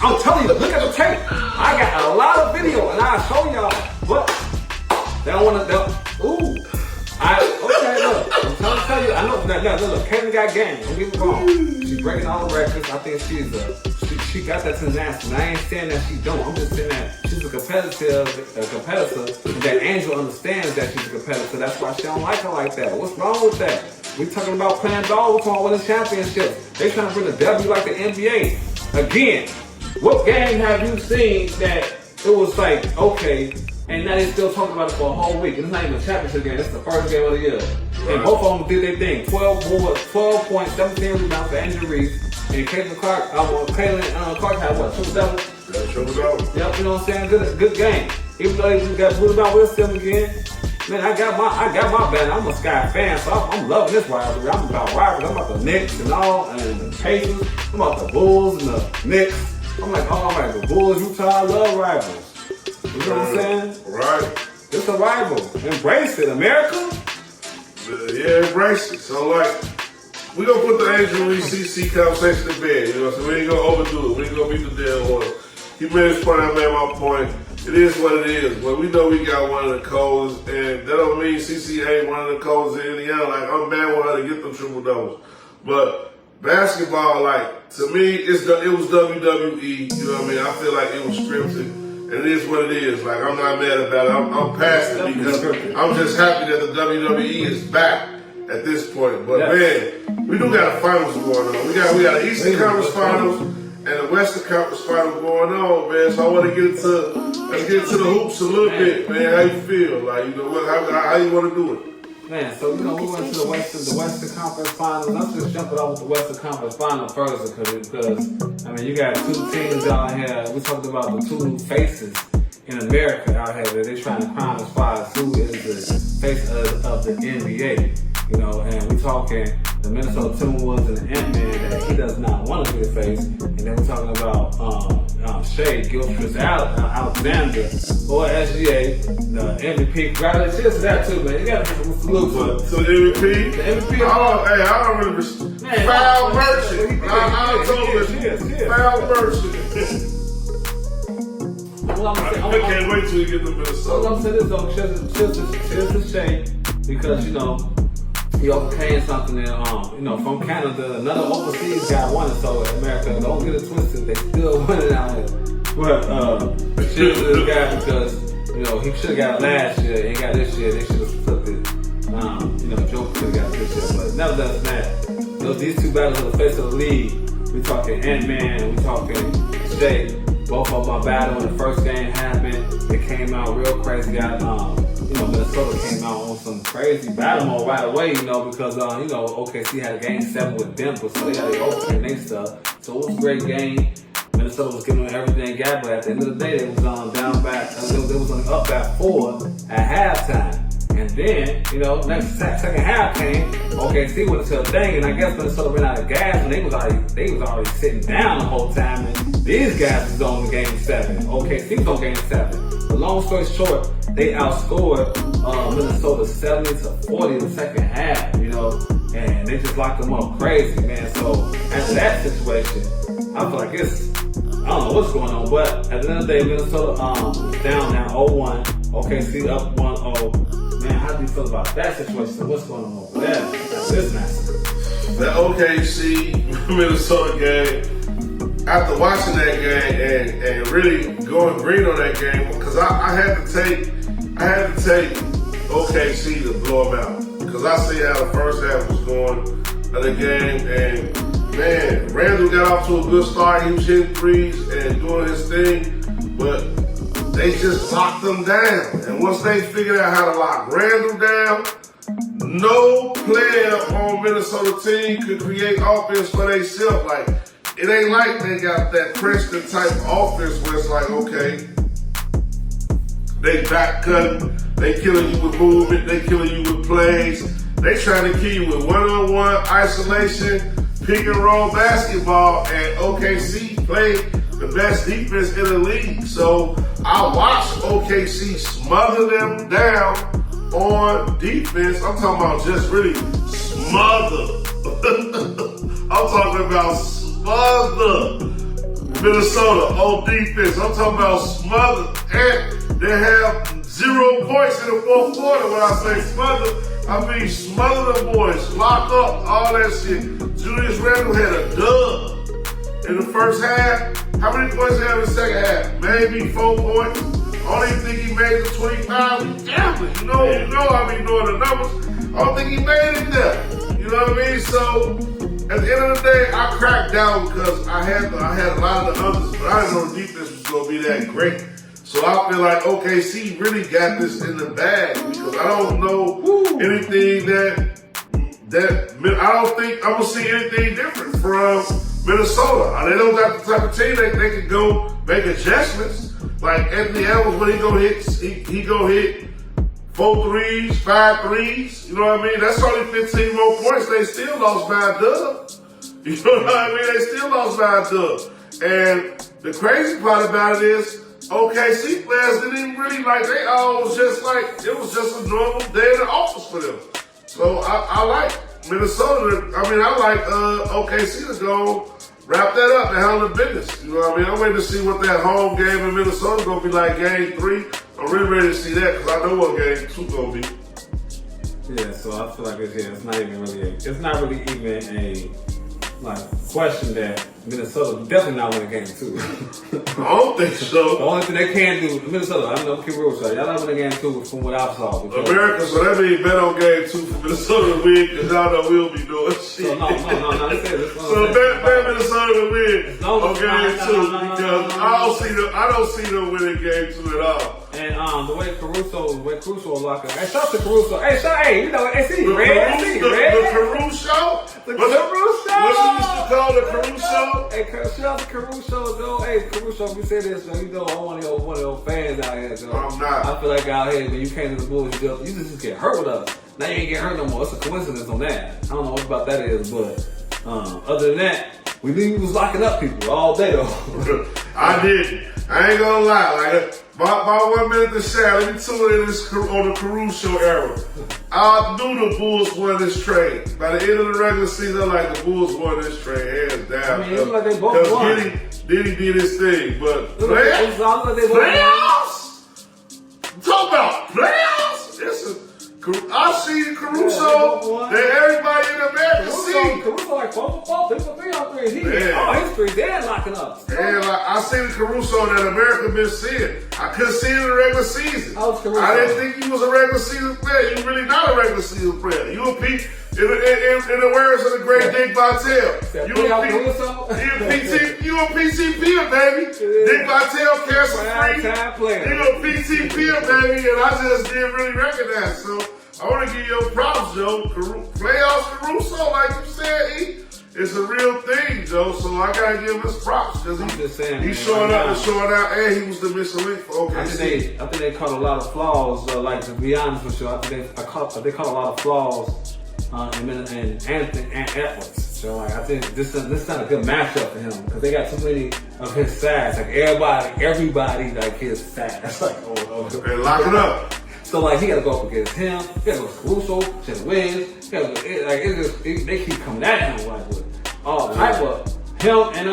I'm telling you, look at the tape. I got a lot of video, and I'll show y'all, but they don't want to, okay, look, I'm trying to tell you, I know, look, Caitlin got game, don't get me wrong. She's breaking all the records. I think she got that tenacity. And I ain't saying that she don't. I'm just saying that she's a competitor, and that Angel understands that she's a competitor. That's why she don't like her like that. What's wrong with that? We talking about playing ball, we're talking about winning championships. They trying to bring the W like the NBA. Again, what game have you seen that it was like, okay, and now they still talking about it for a whole week. It's not even a championship game. It's the first game of the year. Right. And both of them did their thing. 12 points, 17 rebounds for Angel Reese. And Caitlin Clark had what? Triple-double?
Yeah, triple-double.
Yep, you know what I'm saying? Good game. Even though they got put about with them again. Man, I got my banner. I'm a Sky fan, so I'm loving this rivalry. I'm about rivalry. I'm about the Knicks and all, and the Pacers. I'm about the Bulls and the Knicks. I'm like, oh my, the Bulls, Utah, I love rivals. You know what I'm saying?
Right.
It's a rival. Embrace it, America.
Yeah, embrace it. So like, we gonna put the Angel Reese CC conversation to bed. You know, so we ain't gonna overdo it. We ain't gonna beat the dead horse. He made his point. I made my point. It is what it is. But we know we got one of the codes, and that don't mean CC ain't one of the codes in Indiana. Like I'm bad with her to get them triple doubles, but basketball, like to me, it was WWE. You know what I mean? I feel like it was scripted. And it is what it is. Like, I'm not mad about it. I'm past it because I'm just happy that the WWE is back at this point. But man, we do got a finals going on. We got the Eastern Conference Finals and the Western Conference Finals going on, man. So I want to let's get into the hoops a little bit, man. How you feel? Like, you know, how you want to do it?
Man, so you know we went to the Western Conference Finals. I'm just jumping off with the Western Conference Finals first because I mean you got two teams out here. We talked about the two faces in America out here that they're trying to crown as far as who is the face of the NBA. You know, and we talking the Minnesota Timberwolves and the Ant-Man that he does not want to be the face. And then we're talking about Shea Gilgeous-Alexander or SGA, the MVP. Congratulations to that too, man. You got to salute to
the MVP.
The MVP.
I don't really foul merchant. I told you, foul merchant. I can't wait till you get to Minnesota.
I'm saying this though, cheers to Shea because you know. He overcame something and, you know, from Canada, another overseas guy won it, so America, don't get it twisted, they still winning out here. But, cheers to this guy because, you know, he should have got it last year, he ain't got this year, they should have flipped it. You know, Joe could have got this year, but nevertheless, man, these two battles are the face of the league. We talking Ant-Man, we talking Shea. Both of them are battling when the first game happened. It came out real crazy, got Minnesota came out on some crazy battle mode right away, because, OKC had a game 7 with Denver, so they got their overtime and stuff. So it was a great game. Minnesota was giving them everything they got, but at the end of the day, they was down back. They was on up by 4 at halftime. And then, next second half came, OKC went into a thing, and I guess Minnesota ran out of gas, and they was already sitting down the whole time, and these guys was on game 7. OKC was on game 7. But long story short, they outscored Minnesota 70-40 in the second half, and they just locked them up crazy, man. So after that situation, I feel like I don't know what's going on, but at the end of the day, Minnesota is down now 0-1. OKC up 1-0. Man, how do you feel about that situation? What's going on over there? That's this match.
The OKC Minnesota game, after watching that game and really going green on that game, because I had to take OKC to blow them out. Because I see how the first half was going of the game, and man, Randall got off to a good start. He was hitting threes and doing his thing, but they just locked them down. And once they figured out how to lock Randall down, no player on Minnesota team could create offense for themselves. Like, it ain't like they got that Princeton type offense where it's like, okay, they back cutting, they killing you with movement, they killing you with plays. They trying to kill you with one-on-one isolation, pick and roll basketball, and OKC played the best defense in the league. So I watched OKC smother them down on defense. I'm talking about just really smother. I'm talking about smother Minnesota on defense. I'm talking about smother. And they have 0 points in the fourth quarter. When I say smother, I mean smother the boys, lock up, all that shit. Julius Randle had a dub in the first half. How many points did he have in the second half? Maybe 4 points. I don't even think he made the 25. He's gambling. You know I be doing the numbers. I don't think he made it there. You know what I mean? So at the end of the day, I cracked down because I had a lot of the others, but I didn't know the defense was going to be that great. So I feel like OKC really got this in the bag because I don't know anything that I don't think I'm gonna see anything different from Minnesota. They don't got the type of team that they can go make adjustments. Like Anthony Edwards, when he go hit 4 threes, 5 threes. You know what I mean? That's only 15 more points. They still lost by a dub. You know what I mean? They still lost by a dub. And the crazy part about it is, OKC players didn't even really they all was just it was just a normal day in the office for them. So I like Minnesota. I like OKC to go wrap that up and handle the business. You know what I mean? I'm waiting to see what that home game in Minnesota is going to be like game 3. I'm really ready to see that because I know what game 2 going to be.
Yeah, so I feel like it's not really even a question that Minnesota definitely not winning game 2.
I don't think so.
The only thing they can do, Minnesota, I know Kim Rose said, y'all not winning game 2 from what I saw.
America, so that means bet on game 2 for Minnesota to win because y'all know we'll be doing shit.
So no,
so bet Minnesota to win on game 2 because I don't see them winning game 2 at all.
And the way Caruso will lock up. Hey, shout out to Caruso. Hey, see, Red.
The Caruso?
The Caruso.
What you used to call the Caruso?
Hey, shout out to Caruso, though. Hey, Caruso, if you say this, though, I'm one of those fans out here, though.
I'm not.
I feel like out here, when you came to the Bulls, you just get hurt with us. Now you ain't get hurt no more. It's a coincidence on that. I don't know what about that is, but other than that, we knew you was locking up people all day, though.
I did. I ain't gonna lie. About 1 minute to share. Let me tune in this on the Caruso era. I knew the Bulls won this trade. By the end of the regular season, the Bulls won this trade, hands down.
I mean, it looked like they both won.
Diddy did his thing, but
playoffs?
Talk about playoffs? I see Caruso that everybody in America see.
Caruso like 4 for 4, 3 for 3 on 3. His threes, they're locking up.
And I see the Caruso that America been seeing. I couldn't see it in the regular season.
How's Caruso?
I didn't think he was a regular season player. You're really not a regular season player. You a In the words of the great Dick Vitale, you a PCP, baby. Dick Vitale, cancer free. You a PCP, baby, and I just didn't really recognize. So I want to give you your props, Joe. Playoffs Caruso, like you said, it's a real thing, Joe. So I gotta give him his props because he's showing up and showing out, and he was the missing link for OKC.
I think they caught a lot of flaws. Like to be honest with you, I think they caught a lot of flaws in Anthony and Edwards. So like, I think this is not a good matchup for him because they got too many of his sides. Like everybody like his sides. Like
and lock it up.
So like he got to go up against him. He got to go to Caruso, Jen Williams. They keep coming at him like with all type of him and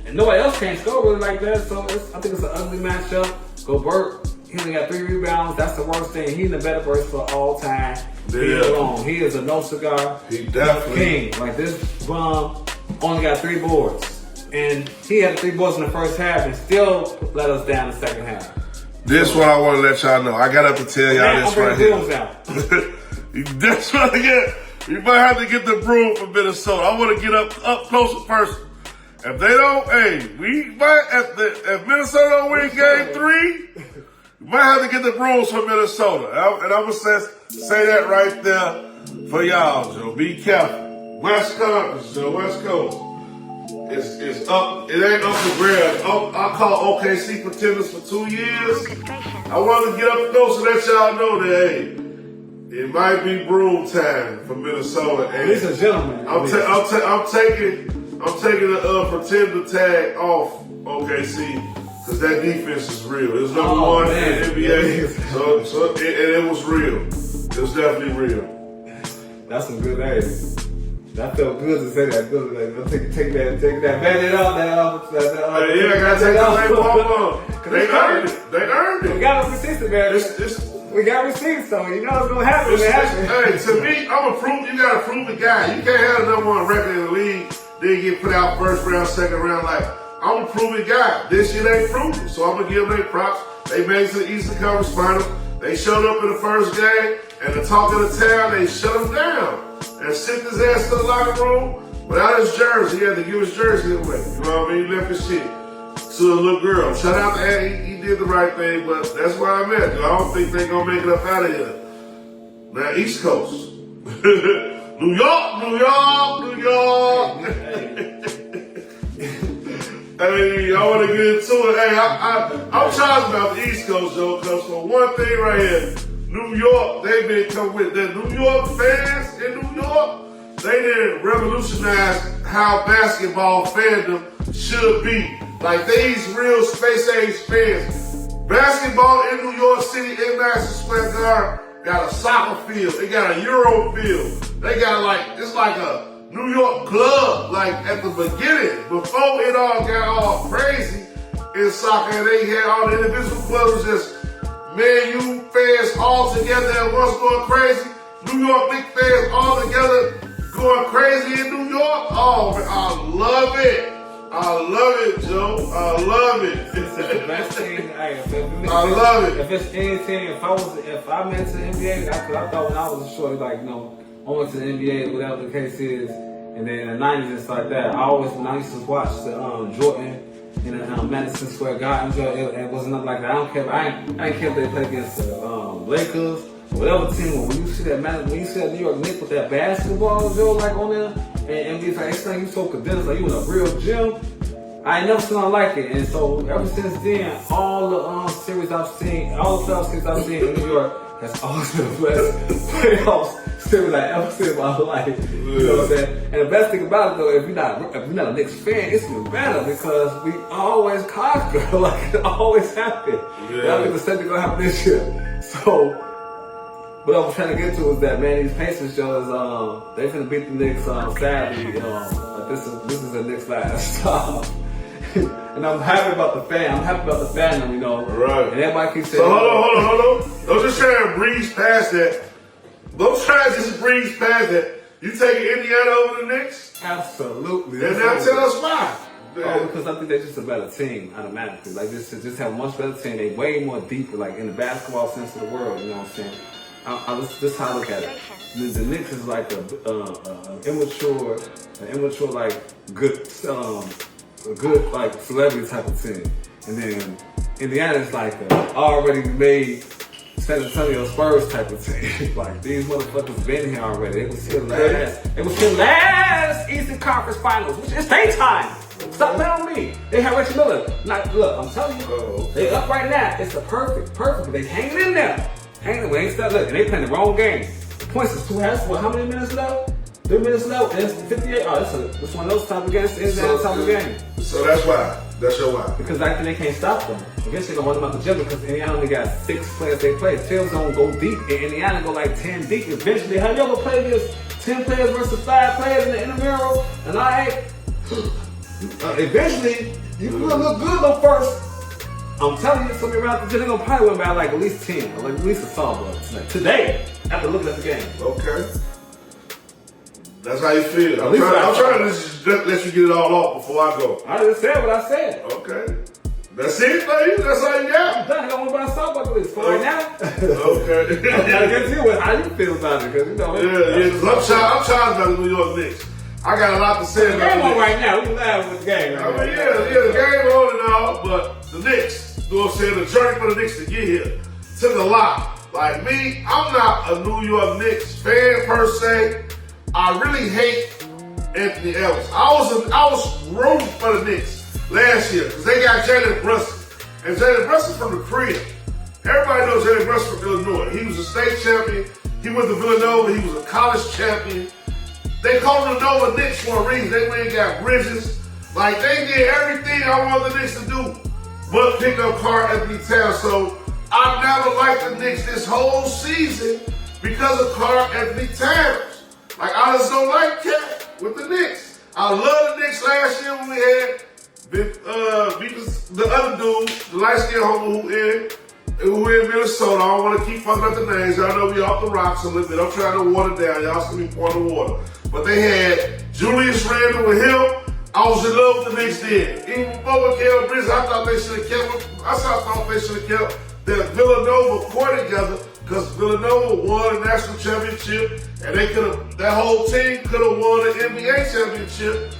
and nobody else can't score really like that. So I think it's an ugly matchup. Gobert, he only got 3 rebounds. That's the worst thing. He's the better verse for all time.
Yeah.
He is a no cigar.
He definitely
king. Like this bum only got 3 boards, and he had 3 boards in the first half and still let us down in the second half.
This what I want to let y'all know. I got up to tell y'all this right here. That's what I get. You might have to get the broom from Minnesota. I want to get up close and personal. If they don't, we might if Minnesota don't win game 3, we might have to get the brooms from Minnesota. And I'm gonna say that right there for y'all, Joe. Be careful. West Coast, Joe. West Coast. It's up. It ain't up to grab. I call OKC pretenders for 2 years. I want to get up close and let y'all know that it might be broom time for Minnesota. And
he's a gentleman.
I'm taking the pretender tag off OKC because that defense is real. It's number 1 in the NBA. So it was real. It was definitely real.
That's some good ass. That felt good to say that. Good. Take that bandit off.
I gotta take that label off. They earned it.
We got no receipts, man. We got receipts, so you know what's gonna happen.
Hey, to me, you gotta prove the guy. You can't have the number 1 record in the league, then get put out first round, second round. Like, I'm a proven guy. This year they proved it, so I'm gonna give them their props. They made it to the Eastern Conference Finals. They showed up in the first game, and the talk of the town, they shut him down and sent his ass to the locker room without his jersey. He had to give his jersey away. You know what I mean? He left his shit to a little girl. Shout out to Andy. He did the right thing, but that's where I'm at. I don't think they're gonna make it up out of here. Now, East Coast. New York. Hey, I want to get into it. Hey, I'm charged about the East Coast, though, because for one thing right here, New York, they've been coming with the New York fans in New York. They didn't revolutionize how basketball fandom should be. Like, these real space-age fans. Basketball in New York City in Madison Square Garden got a soccer field. They got a Euro field. They got it's like a New York club, like at the beginning, before it all got all crazy in soccer, and they had all the individual clubs just Man U fans all together at once going crazy. New York Knicks fans all together going crazy in New York. Oh, man, I love it. I love it, Joe. I love it.
It's the best thing.
I love it.
If it's anything, if I made it to the NBA, I thought when I was a shorty, I went to the NBA, whatever the case is, and then in the 90s and stuff like that. When I used to watch the Jordan in the Madison Square Garden, it wasn't nothing like that. I don't care. I didn't care if they played against the Lakers, whatever team. When you see that New York Knicks with that basketball, Joe, on there, and it's like it's like you so condensed, like you in a real gym. I ain't never seen nothing like it, and so ever since then, all the playoff series I've seen in New York has always been the best playoff series I ever seen in my life. You know what I'm saying? And the best thing about it though, if you're not a Knicks fan, it's even better because we always conquer, it always happen. Yeah. I think the same thing gonna happen this year. So what I was trying to get to is that, man, these Pacers shows, they finna beat the Knicks sadly. This is the Knicks last stop. And I'm happy about the fan. I'm happy about the fandom,
Right.
And everybody keeps saying,
so hold on. Don't just try to breeze past that. Don't try to just breeze past that. You taking Indiana over the Knicks?
Absolutely.
And now tell us why.
Oh, because I think they're just a better team automatically. Just have a much better team. They way more deeper, in the basketball sense of the world. You know what I'm saying? This is how I look at it. the Knicks is like an immature, like good, a good like celebrity type of team, and then Indiana is like an already made San Antonio Spurs type of team. Like these motherfuckers been here already. They was here last Eastern Conference Finals, which is daytime. Stop that on me. They have Reggie Miller. Now, look, I'm telling you, they up right now. It's the perfect. They hanging in there. We ain't stuck. Look, and they playing the wrong game. The points is 2 halves. Well, how many minutes left? 3 minutes left. And it's 58. Oh, it's one of those type of games. It's that type of game.
So that's why. That's your why.
Because I think they can't stop them. Eventually they're gonna run them out the gym because Indiana only got 6 players they play. Tails don't go deep, and Indiana go like 10 deep. Eventually, have you ever played against 10 players versus 5 players in the intramural? And eventually, you're gonna look good on first. I'm telling you, something around the gym, they're gonna probably win by like at least 10, or like at least a solid today, after looking at the game.
Okay. That's how you feel. I'm trying to just let you get it all off before I go.
I just said what I said.
Okay. That's it, baby? That's all you got?
I'm done. I don't want to buy a softball list for right now.
Okay.
I gotta get to you with how you feel about it, because you know.
Yeah, I'm trying about the New York Knicks. I got a lot to say about
the game on right now. We can laugh with the game.
I mean, the game on and all, but the Knicks, you know what I'm saying, the journey for the Knicks to get here took a lot. Like me, I'm not a New York Knicks fan per se. I really hate Anthony Ellis. I was rooting for the Knicks last year because they got Jalen Brunson. And Jalen Brunson from the crib. Everybody knows Jalen Brunson from Illinois. He was a state champion. He went to Villanova. He was a college champion. They called the Nova Knicks for a reason. They went and got Bridges. Like, they did everything I want the Knicks to do but pick up Karl Anthony Towns. So I've never liked the Knicks this whole season because of Karl Anthony Towns. Like, I just don't like Cat with the Knicks. I love the Knicks last year when we had the other dude, the light-skinned homie who in Minnesota. I don't want to keep fucking up the names. Y'all know we off the rocks a little bit. I'm trying to water down. Y'all see me pour the water. But they had Julius Randle with him. I was in love with the Knicks then. Even before with Caleb Bridges, I thought they should have kept that Villanova core together because Villanova won a national championship and that whole team could have won an NBA championship.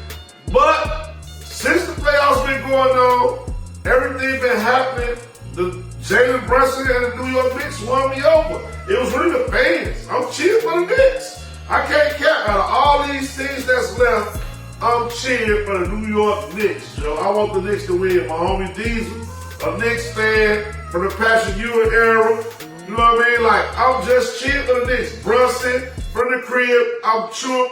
But since the playoffs been going on, everything been happening. The Jalen Brunson and the New York Knicks won me over. It was really the fans. I'm cheering for the Knicks. I can't count out of all these teams that's left. I'm cheering for the New York Knicks, Joe. I want the Knicks to win. My homie Diesel, a Knicks fan from the Patrick Ewing era. You know what I mean? Like, I'm just cheering for the Knicks. Brunson from the crib. I'm cheering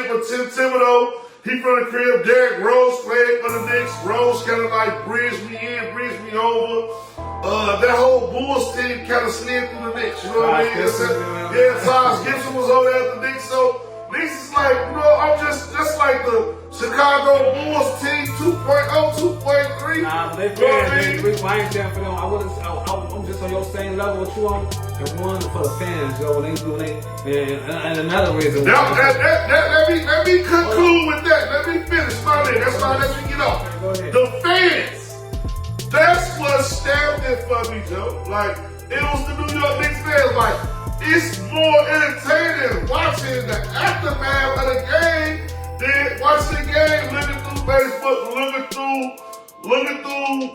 for Tim Thibodeau. He from the crib. Derrick Rose playing for the Knicks. Rose kind of like bridged me in, bridged me over. That whole Bulls team kind of slid through the Knicks. You know what I mean? Yeah, Taj Gibson was over there at the Knicks. So Knicks is like, you know, I'm just like the Chicago Bulls team 2.0, 2.3.
Nah, but they fans, I ain't cheering for them. I'm just on your same level with you on. And one for the fans, yo, when they do and another reason.
Let me conclude with that. Let me finish my name. That's why I let you get off. The fans. That's what stamped it for me, Joe. Like, it was the New York Knicks fans. Like, it's more entertaining watching the aftermath of the game than watching the game, looking through Facebook, looking through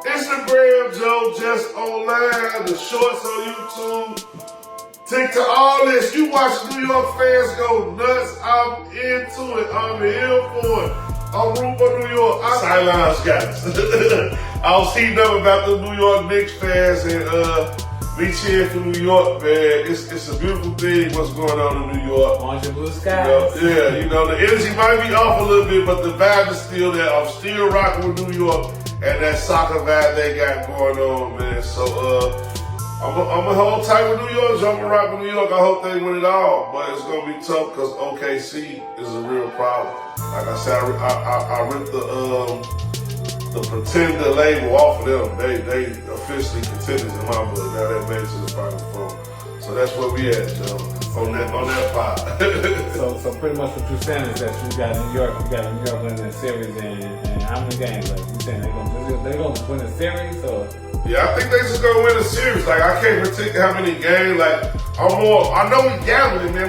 Instagram, Joe, just online, the shorts on YouTube, TikTok, all this. You watch New York fans go nuts. I'm into it. I'm here for it. I'm rooting for New York. Sidelines guys. I was heating up about the New York Knicks fans and me cheering for New York, man. It's a beautiful thing what's going on in New York.
Orange and blue skies.
The energy might be off a little bit, but the vibe is still there. I'm still rocking with New York and that soccer vibe they got going on, man. So I'm gonna hold tight with New York. I'm gonna rock with New York. I hope they win it all, but it's gonna be tough because OKC is a real problem. Like I said, I ripped the pretender label off of them. They officially contenders in my book. Now they made it to the Final Four. So that's where we at, Joe. On that pod.
So pretty much what you're saying is that you got New York winning the series, and how many games? Like you saying they gonna win the series, or?
Yeah, I think they just gonna win the series. Like I can't predict how many games. Like I know we gambling, man,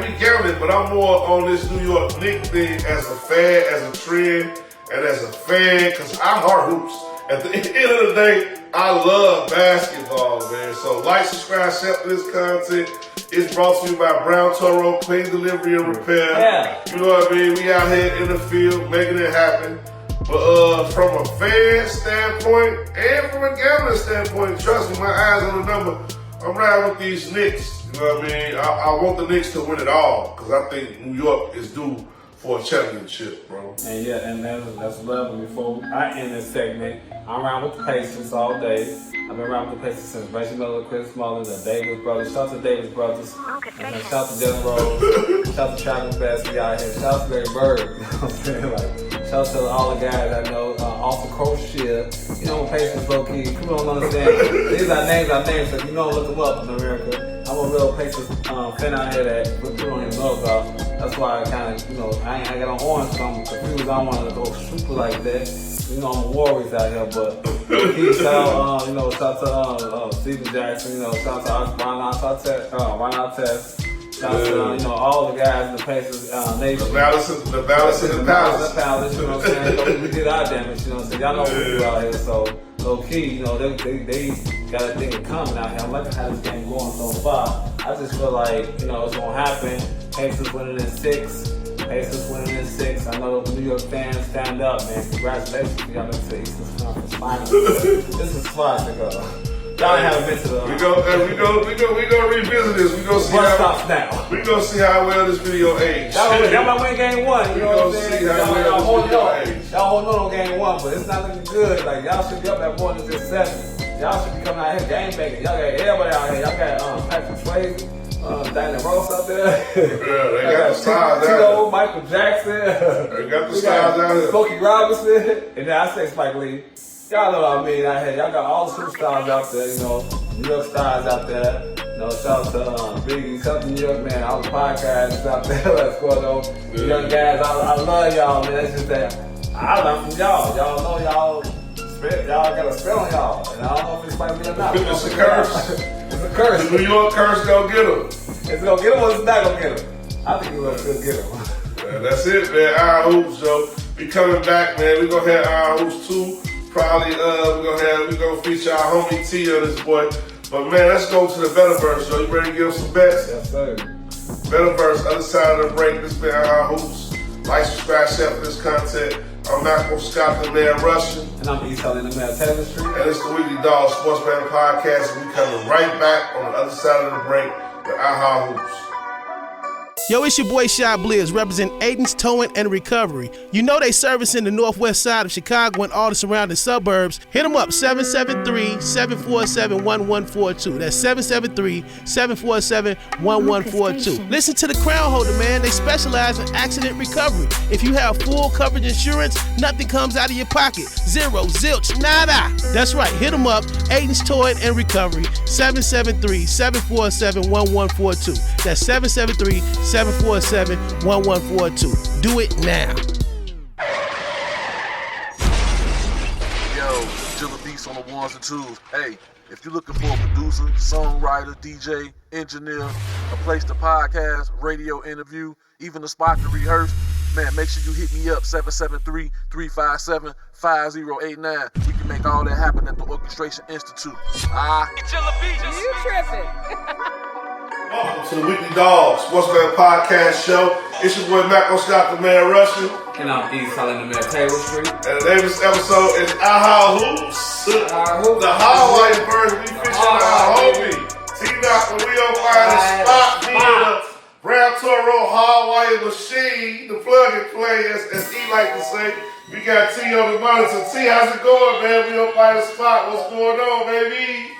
but I'm more on this New York Knicks thing as a fan, as a trend, and as a fan, because I heart hoops. At the end of the day, I love basketball, man. So like, subscribe, share this content. It's brought to you by Brown Toro, Clean Delivery and Repair.
Yeah.
You know what I mean? We out here in the field making it happen. But from a fan standpoint and from a gambling standpoint, trust me, my eyes on the number. I'm riding with these Knicks. You know what I mean? I want the Knicks to win it all because I think New York is due for a championship, bro.
And yeah, and that's lovely. Before I end this segment, I'm around with the Pacers all day. I've been around with the Pacers since Reggie Miller, Chris Smalling, the Davis brothers. Shout out to Davis brothers. And shout out to Jalen Rose. Shout out to Travis Bass. We out here. Shout out to Larry Bird. You know what I'm saying? Like, shout out to all the guys I know. Off the crochet. You know, Pacers low key. People don't understand. These are names. So if you know, look them up in America. I'm a real Pacers fan out here that people don't even know about. That's why I kind of, I got on orange, so I'm confused. I don't want to go super like that. You know, I'm a Warriors out here, but shout out to Steven Jackson, shout out to Ron Artest, shout out to, all the guys in the Pacers nation.
The balance in the palace.
You know what I'm saying? We did our damage, you know what I'm saying? Y'all know what we do out here, so low key, they got a thing coming out here. I'm liking how this game going so far. I just feel like, it's gonna happen. Pacers winning in 6. I know the New York fans stand up, man. Congratulations to y'all into the Eastern Conference Finals. This is fun to go. Y'all haven't been to the.
We go revisit this. We go see how well this video aged.
Y'all might win game 1. You know what I'm saying? Y'all holding on game 1, but it's not looking good. Like y'all should be up at more than just 7. Y'all should be coming out here game banging. Y'all got everybody out here. Y'all got Patrick Swayze. Diana Ross out there.
Yeah, they got the stars out
there. Michael Jackson.
They got the stars out here.
Smokey Robinson. And then I say Spike Lee. Y'all know what I mean out here. Y'all got all the superstars out there, New York stars out there. Shout out to Biggie, shout out to New York, man. All the podcasts out there. Let's go, though. Young guys, I love y'all, man. It's just that I learned from y'all. Y'all know y'all got a spell on y'all. And I don't know if it's Spike Lee or not.
It's a curse.
It's a curse.
The New York curse gonna get him.
It's gonna get him or it's not gonna get him? I think it's gonna get him.
Yeah, that's it, man. Our Hoops, Joe. We coming back, man. We gonna have Our Hoops 2. Probably we gonna feature our homie T on this boy. But man, let's go to the Betterverse, Joe. You ready to give us some bets?
Yes, sir.
Betterverse, other side of the break. This been Our Hoops. Like, subscribe, share for this content. I'm Malcolm Scott, the man Russian.
And I'm East Holly, the man Taylor Street.
And it's the Weekly Dog Sports Betting Podcast. And we coming right back on the other side of the break with Our Hoops.
Yo, it's your boy Shy Blizz, representing Aiden's Towing and Recovery. You know they service in the northwest side of Chicago and all the surrounding suburbs. Hit them up, 773-747-1142. That's 773-747-1142. Listen to the Crown Holder, man. They specialize in accident recovery. If you have full coverage insurance, nothing comes out of your pocket. Zero, zilch, nada. That's right, hit them up, Aiden's Towing and Recovery, 773-747-1142. That's 773-747-1142. Do it now.
Yo, Jilla Beats on the ones and twos. Hey, if you're looking for a producer, songwriter, DJ, engineer, a place to podcast, radio interview, even a spot to rehearse, man, make sure you hit me up, 773-357-5089. We can make all that happen at the Orchestration Institute.
You tripping.
Welcome to the Weekly Dog Sports Betting Podcast Show. It's your boy Malcolm Scott, the man Russian.
And I'm East Holly, the man Taylor Street.
And the name of this episode is Our Hoops. The Hallway version. We featuring our homie T-Knock, and we on fire the spot being the Brown Toro Hallway machine, the plug and play, as he like to say. We got T on the monitor. T, how's it going, man? We on fire the spot. What's going on, baby?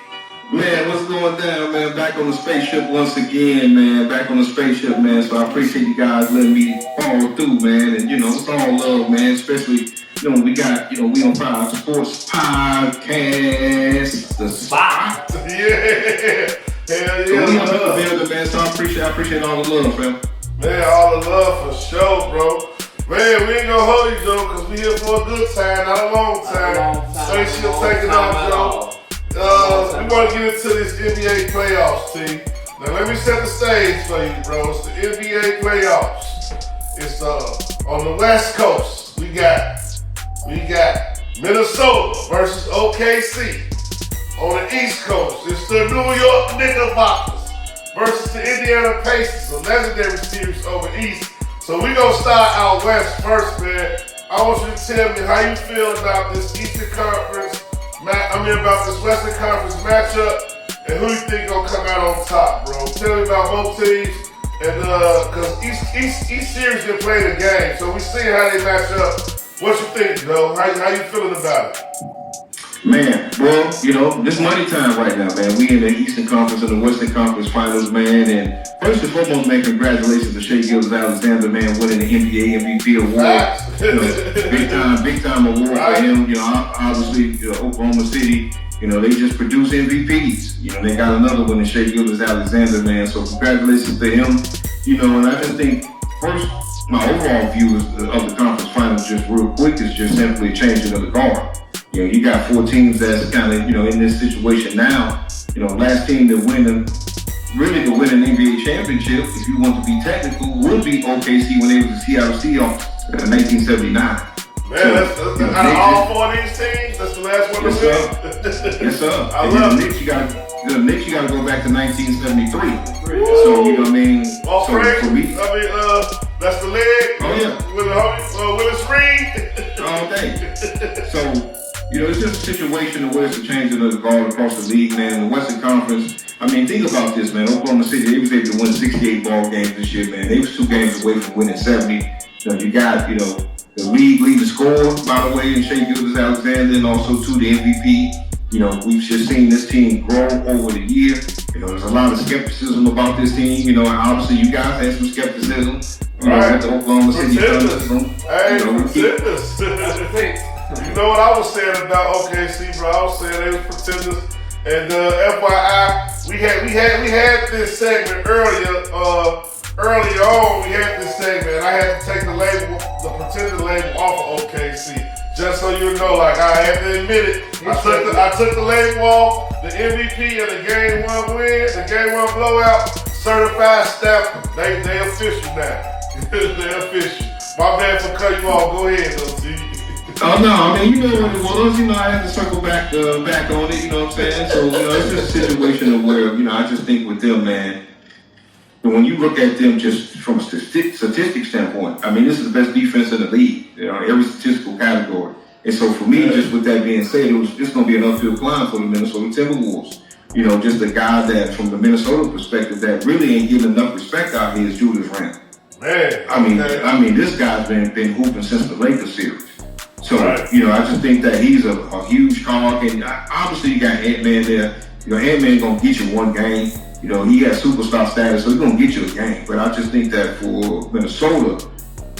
Man, what's going down, man? Back on the spaceship once again, man. Back on the spaceship, man. So I appreciate you guys letting me follow through, man. And, it's all love, man. Especially, we got, we on Fire Sports Podcast, the spot.
Yeah. Hell yeah.
So we on the building, man. So I appreciate all the love, man.
Man, all the love for sure. bro. Man, we ain't gonna hold you, Joe, because we here for a good time, not a long time. Spaceship taking off, Joe. We want to get into this NBA playoffs, team. Now, let me set the stage for you, bro. It's the NBA playoffs. It's on the West Coast. We got Minnesota versus OKC. On the East Coast, it's the New York Knickerbockers versus the Indiana Pacers, a legendary series over East. So we gonna start out West first, man. I want you to tell me how you feel about this Eastern Conference, about this Western Conference matchup, and who you think gonna come out on top, bro. Tell me about both teams, and cause each series been played a game, so we see how they match up. What you think, Joe? How you feeling about it?
Man, well, this money time right now, man. We in the Eastern Conference and the Western Conference Finals, man. And first and foremost, man, congratulations to Shai Gilgeous-Alexander, man, winning the NBA MVP award. Big time award for him. Obviously, Oklahoma City, they just produced MVPs. They got another one in Shai Gilgeous-Alexander, man. So congratulations to him. And I just think first, my overall view of the conference finals, just real quick, is just simply changing of the guard. You got 4 teams that's kind of, in this situation now. Last team to win an NBA championship, if you want to be technical, would be OKC when they was the Seattle Seahawks in 1979.
Man, that's out of all 4 of these teams, that's the last one to win.
Yes, sir.
I love
it. The Knicks, you got to go back to 1973. So,
Well, Frank,
for me,
that's the leg.
Oh, yeah.
With Willis Reed.
All day. So, it's just a situation where it's a changing of the guard across the league, man. In the Western Conference, think about this, man. Oklahoma City, they was able to win 68 ball games this year, man. They was 2 games away from winning 70. You got, the league leading scorer, by the way, in Shai Gilgeous-Alexander, and also, too, the MVP. We've just seen this team grow over the year. There's a lot of skepticism about this team. And obviously, you guys had some skepticism. At the Oklahoma City Thunder.
Hey, pretenders. You know what I was saying about OKC, bro? I was saying they was pretenders. And FYI, we had this segment earlier on. We had this segment, and I had to take the pretender label off of OKC, just so you know. Like, I had to admit it. I took the label off. The MVP of the Game 1 win, the Game 1 blowout, certified stamp. They official now. They official. My bad for cutting you off. Go ahead, though, T.
Oh no, you know what it was. I had to circle back on it. You know what I'm saying? So it's just a situation of where I just think with them, man. When you look at them just from a statistic standpoint, this is the best defense in the league. Every statistical category. And so for me, just with that being said, it's going to be an uphill climb for the Minnesota Timberwolves. Just a guy that, from the Minnesota perspective, that really ain't getting enough respect out here is Julius Randle.
Man,
this guy's been hooping since the Lakers series. So, I just think that he's a huge cog, and obviously you got Ant-Man there. Ant-Man gonna get you 1 game. He has superstar status, so he's gonna get you a game. But I just think that for Minnesota,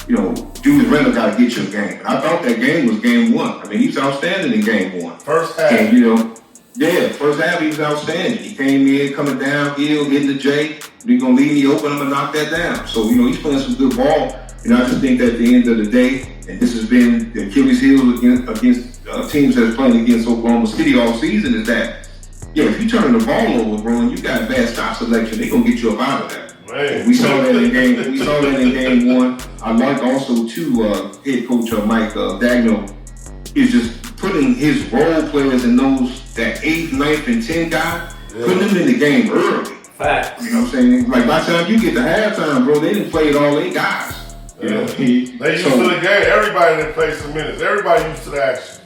Julius Randle gotta get you a game. And I thought that game was game 1. He's outstanding in game 1.
First half.
And, first half he was outstanding. He came in, coming downhill, hitting the J. He's gonna leave me open, I'm gonna knock that down. So, he's playing some good ball. I just think that at the end of the day, and this has been the Achilles heel against teams that's playing against Oklahoma City all season, is that, if you turn the ball over, bro, and you got bad shot selection, they're going to get you up out of that.
Right.
We saw that in game 1. I like also, too, head coach Mike Dagno is just putting his role players in that 8th, 9th, and 10th guy, putting them in the game early.
Facts.
You know what I'm saying? Like, by the time you get to halftime, bro, they didn't play it all 8 guys.
They used to the game. Everybody didn't play some minutes. Everybody used to the action.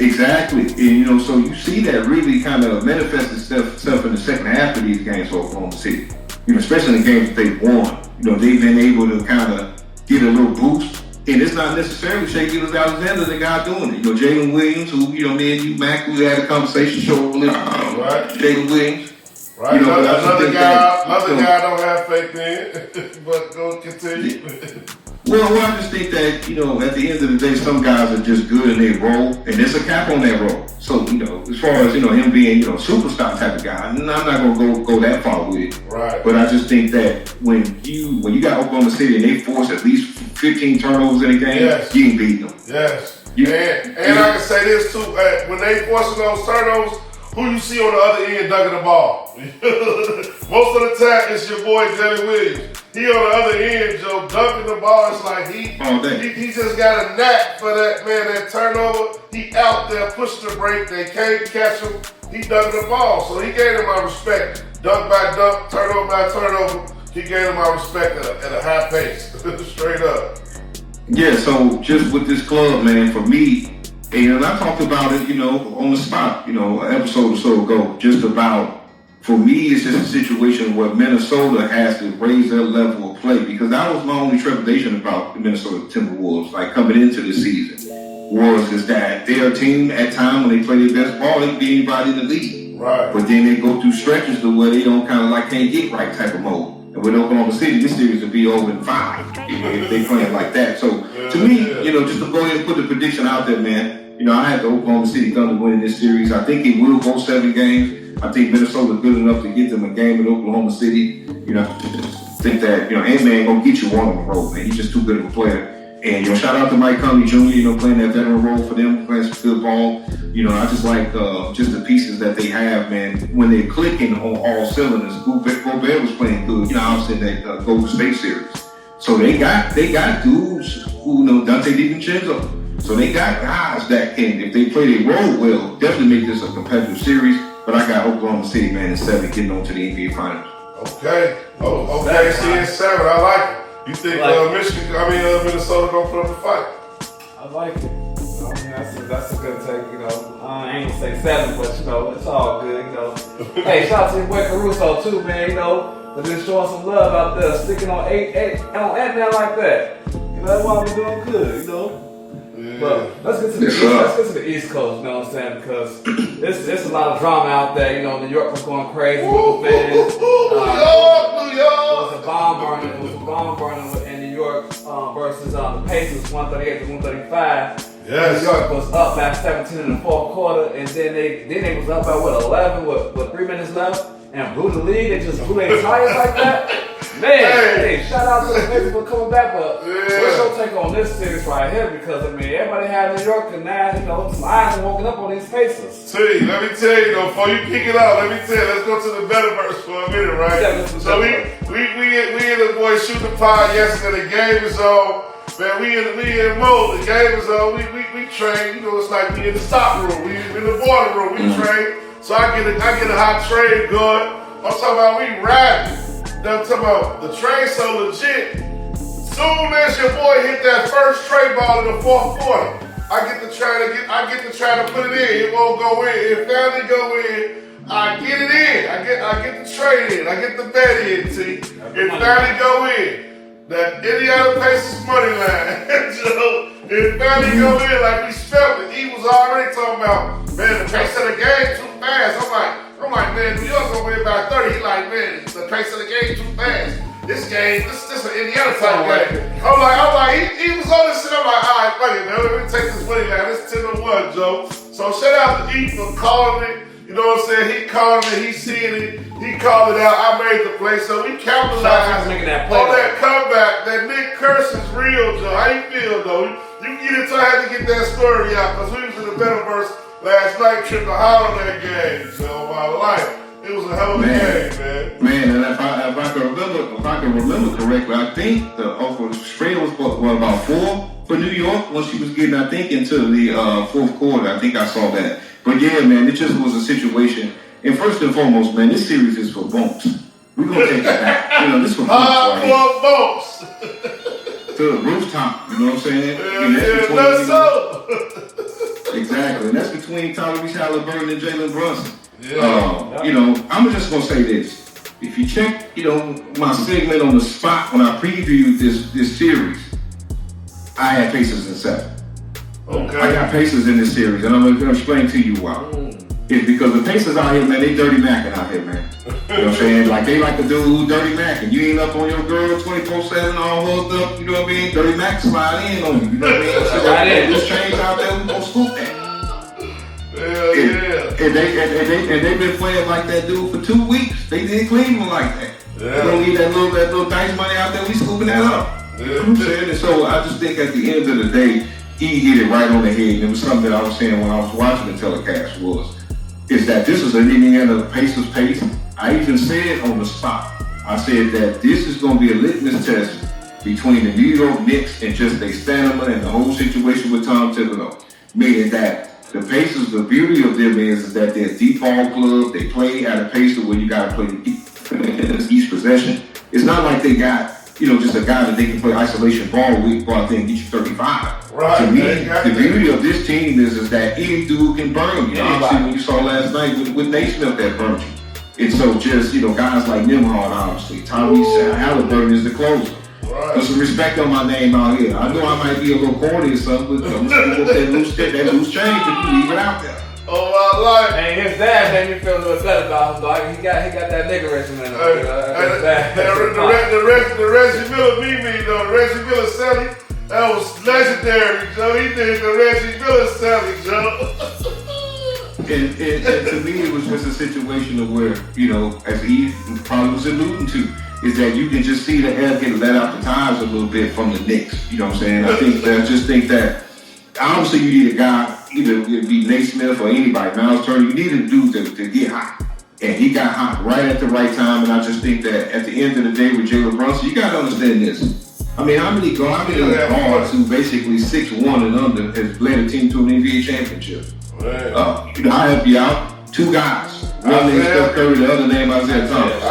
Exactly. And, so you see that really kind of manifest itself in the second half of these games for Oklahoma City. Especially in the games that they've won. They've been able to kind of get a little boost. And it's not necessarily Shai Gilgeous-Alexander, the guy doing it. Jalen Williams, who, me and you, Mac, we had a conversation shortly.
Right.
Jalen Williams.
Right. Another guy don't have faith in, but go continue.
Well, I just think that, at the end of the day, some guys are just good in their role, and there's a cap on that role. So, as far as, him being, superstar type of guy, I'm not going to go that far with it.
Right.
But I just think that when you got Oklahoma City and they force at least 15 turnovers in a game,
Yes.
you ain't beating them.
Yes. And I can say this too, when they forcing those turnovers, who you see on the other end dunking the ball? Most of the time, it's your boy Jalen Williams. He on the other end, Joe, dunking the ball. It's like he just got a knack for that, man, that turnover. He out there pushing the break. They can't catch him. He dunking the ball. So he gave him my respect. Dunk by dunk, turnover by turnover. He gave him my respect at a high pace. Straight up.
Yeah, so just with this club, man, for me, and I talked about it, on the spot, an episode or so ago, just about, for me, it's just a situation where Minnesota has to raise their level of play, because that was my only trepidation about the Minnesota Timberwolves, like coming into the season, is that their team, at times, when they play their best ball, they can beat anybody in the league.
Right.
But then they go through stretches to where they don't can't get right type of mode. And with Oklahoma City, this series will be over in 5 if they playing like that. So to me, just to go ahead and put the prediction out there, man, I had the Oklahoma City Thunder winning this series. I think it will go 7 games. I think Minnesota's good enough to get them a game in Oklahoma City. I think that, Ant-Man gonna get you one on the road, man. He's just too good of a player. And, shout out to Mike Conley Jr., playing that veteran role for them, playing some good ball. I just like just the pieces that they have, man. When they're clicking on all cylinders, Gobert was playing good, obviously in that Golden State series. So they got dudes who Dante DiVincenzo. So they got guys that can, if they play their role well, definitely make this a competitive series. But I got Oklahoma City, man, in 7 getting on to the NBA Finals.
Okay. Okay, see, it's 7. I like it. You think Minnesota gonna put up a fight?
I like it. That's a good take, I ain't gonna say 7, but it's all good, Hey, shout out to your boy Caruso too, man, but just showing some love out there, sticking on 8 on Ant-Man like that. That's why we're doing good,
Yeah.
But let's get to the East Coast, you know what I'm saying? Because there's a lot of drama out there, New York was going crazy with the fans.
New York!
It was a bomb burning in New York versus the Pacers, 138 to 135.
Yes.
New York was up by 17 in the fourth quarter, and then they was up by 11 with 3 minutes left, and blew the lead. They just blew their tires like that. Man, hey, shout out to the Pacers for coming back, but what's your take on this series right here? Because everybody had New York, and now some eyes are woken up on these Pacers.
See, let me tell you before you kick it out, let's go to the metaverse for a minute, right?
Yeah,
so we and the boys shooting the pod yesterday. The game is on. Man, we in mode. The game is on. We train. It's like we in the stock room. We in the water room. We train. So I get a hot trade going. I'm talking about we riding. I'm talking about the train so legit. Soon as your boy hit that first trade ball in the fourth quarter, I get to try to put it in. It won't go in. It finally go in. I get it in. I get the trade in. I get the bet in. See, it finally go in. That Indiana Pacers money line. It finally go in like we spelled it. He was already talking about, man, the pace of the game too fast. I'm like, man, New York gonna win by 30. He like, man, the pace of the game too fast. This is an Indiana type game. I'm like, he was on this shit. I'm like, all right, fuck it, man. Let me take this money line. It's 10-1, Joe. So shout out to E for calling it. You know what I'm saying? He called it, he seen it, he called it out, I made the play. So we capitalized on that comeback. That Nick Curse is real, Joe. How you feel, though? You didn't have to get that story out, because we was in the metaverse last night, tripping hard on that game. So my life, it was a hell of a game, man. Man,
and if I can remember correctly, I think the spread was about 4 for New York once she was getting, I think, into the fourth quarter. I think I saw that. But yeah, man, it just was a situation. And first and foremost, man, this series is for bumps. We're going to take it back. This for bumps.
Bumps.
To the rooftop, you know what I'm saying?
That's so.
Exactly. And that's between Tyrese Halliburton and Jalen Brunson.
Yeah.
I'm just going to say this. If you check, my segment on the spot when I previewed this series, I had Pacers in 7.
Okay.
I got Pacers in this series, and I'm going to explain to you why. It's because the Pacers out here, man, they dirty macking out here, man. You know what I'm saying? Like, they like to do dirty macking. You ain't up on your girl 24/7, all hooked up, you know what I mean? Dirty mac slide in on you, you know what I mean? So this change out there, we gonna scoop that. And they've been playing like that dude for 2 weeks. They did Cleveland like that. Yeah. We don't need that little dice money out there, we scooping that up. You know what I'm saying? And so I just think at the end of the day, he hit it right on the head. And it was something that I was saying when I was watching the telecast is that this is an Indiana Pacers pace. I even said on the spot, I said that this is going to be a litmus test between the New York Knicks and just their stamina and the whole situation with Tom Thibodeau. Meaning that the Pacers, the beauty of them is that they're a deep ball club. They play at a pace where you got to play each possession. It's not like they got, just a guy that they can play isolation ball with, go out there and get you 35.
Right.
To me, the beauty of this team is that any dude can burn you. Obviously, when you saw last night with Naismith that burned you. And so just, guys like Nimhard, obviously. Tyrese Halliburton is the closer.
Right.
Put some respect on my name out here. I know I might be a little corny or something, but I'm just going that loose change if you leave it out there.
Oh my life.
Hey, his dad made me feel a little better about him, dog. He got that nigga regimen.
The Reggie Miller BB, though, Reggie Miller Sally, that was legendary, Joe. He did the Reggie Miller Sally, Joe.
And to me, it was just a situation of where, as he probably was alluding to, is that you can just see the air getting let out the tires a little bit from the Knicks. You know what I'm saying? I just think that obviously you need a guy, either it be Naismith or anybody, Miles Turner, you need a dude to get hot. And he got hot right at the right time, and I just think that at the end of the day with Jalen Brunson, you got to understand this. I mean, how many guards who basically 6'1" and under has led a team to an NBA championship? I'll help you out. 2 guys. One named Steph Curry, the other name Isaiah Thomas.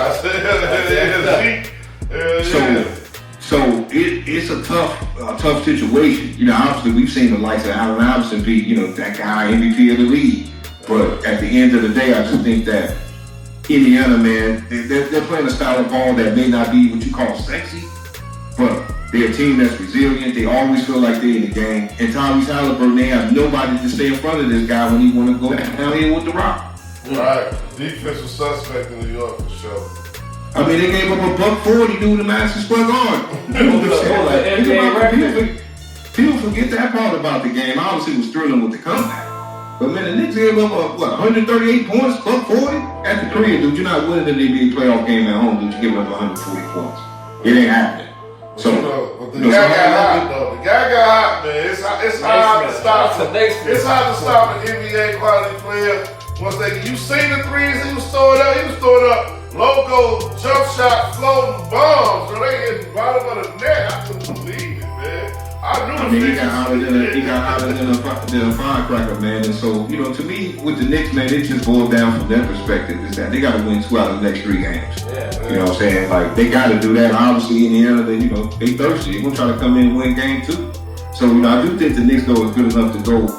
So it's a tough situation. Obviously we've seen the likes of Allen Iverson be, that guy MVP of the league. But at the end of the day, I just think that Indiana, man, they're playing a style of ball that may not be what you call sexy, but they're a team that's resilient. They always feel like they're in the game. And Tyrese Halliburton, they have nobody to stay in front of this guy when he want to go down here with the rock.
Right. Defensive suspect in New York for sure.
I mean, they gave up a $140 to the Madison Square Garden. People forget that part about the game. Obviously, it was thrilling with the comeback. But man, the Knicks gave up 138 points, $140 at the crib, dude. You're not winning the NBA playoff game at home, dude. You're giving up 140 points. It ain't happening.
So, the guy got hot, though. The guy got hot, man. It's hard to stop. It's hard to stop an NBA quality player. Once you seen the threes he was throwing up logo, jump shot, floating bombs. So they hit the bottom of the net. I couldn't believe it, man.
He got hotter than a firecracker, man. And so, to me, with the Knicks, man, it just boils down from their perspective is that they got to win 2 out of the next 3 games.
Yeah.
You know what I'm saying? Like, they got to do that. Obviously, Indiana, they thirsty. They're going to try to come in and win game 2. So, I do think the Knicks, though, is good enough to go,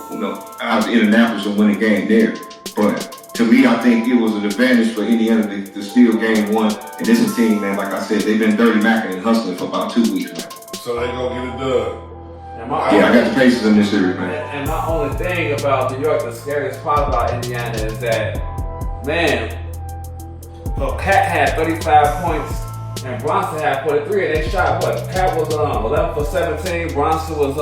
out to Indianapolis and win a game there. But to me, I think it was an advantage for Indiana to steal game 1. And this is a team, man, like I said, they've been dirty macking and hustling for about 2 weeks, man.
So they going to get it done.
I got the Pacers in this series, man.
And my only thing about New York, the scariest part about Indiana is that, man, Cat had 35 points and Bronson had 43, and they shot what? Cat was 11 for 17, Bronson was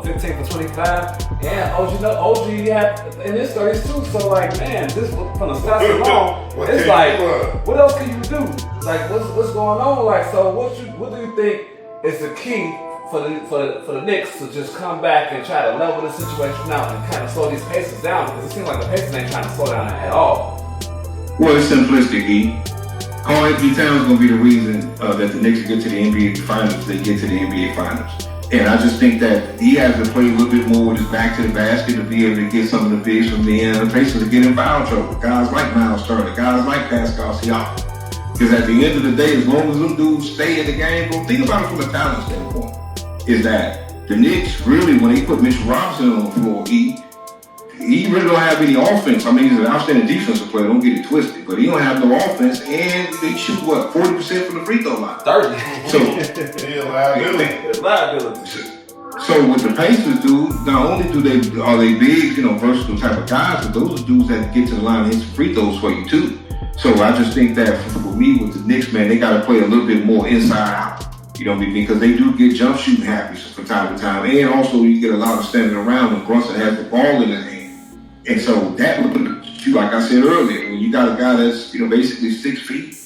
15 for 25, and OG had in his 30s too. So like, man, this from the stats alone, it's like, what else can you do? Like, what's going on? Like, so what do you think is the key for the Knicks to just come back and try to level the situation out and kind of slow these Pacers down? Because it seems like the Pacers ain't trying to slow down at all.
Well, it's simplistic, E. Karl Anthony Towns is going to be the reason that the Knicks get to the NBA Finals. They get to the NBA Finals. And I just think that he has to play a little bit more with his back to the basket to be able to get some of the bigs from the end of the Pacers to get in foul trouble. Guys like Miles Turner, guys like Pascal Siakam. Because at the end of the day, as long as them dudes stay in the game, well, think about it from a talent standpoint, is that the Knicks really, when they put Mitchell Robinson on the floor, he really don't have any offense. I mean, he's an outstanding defensive player, don't get it twisted, but he don't have no offense, and they shoot, 40% from the free throw line?
30.
So,
liability.
So what the Pacers do, not only are they big, versatile type of guys, but those are dudes that get to the line and hit some free throws for you too. So I just think that for me with the Knicks, man, they got to play a little bit more inside out. Because they do get jump shooting happy from time to time. And also you get a lot of standing around when Brunson has the ball in his hand. And so that would, like I said earlier, when you got a guy that's, basically 6 feet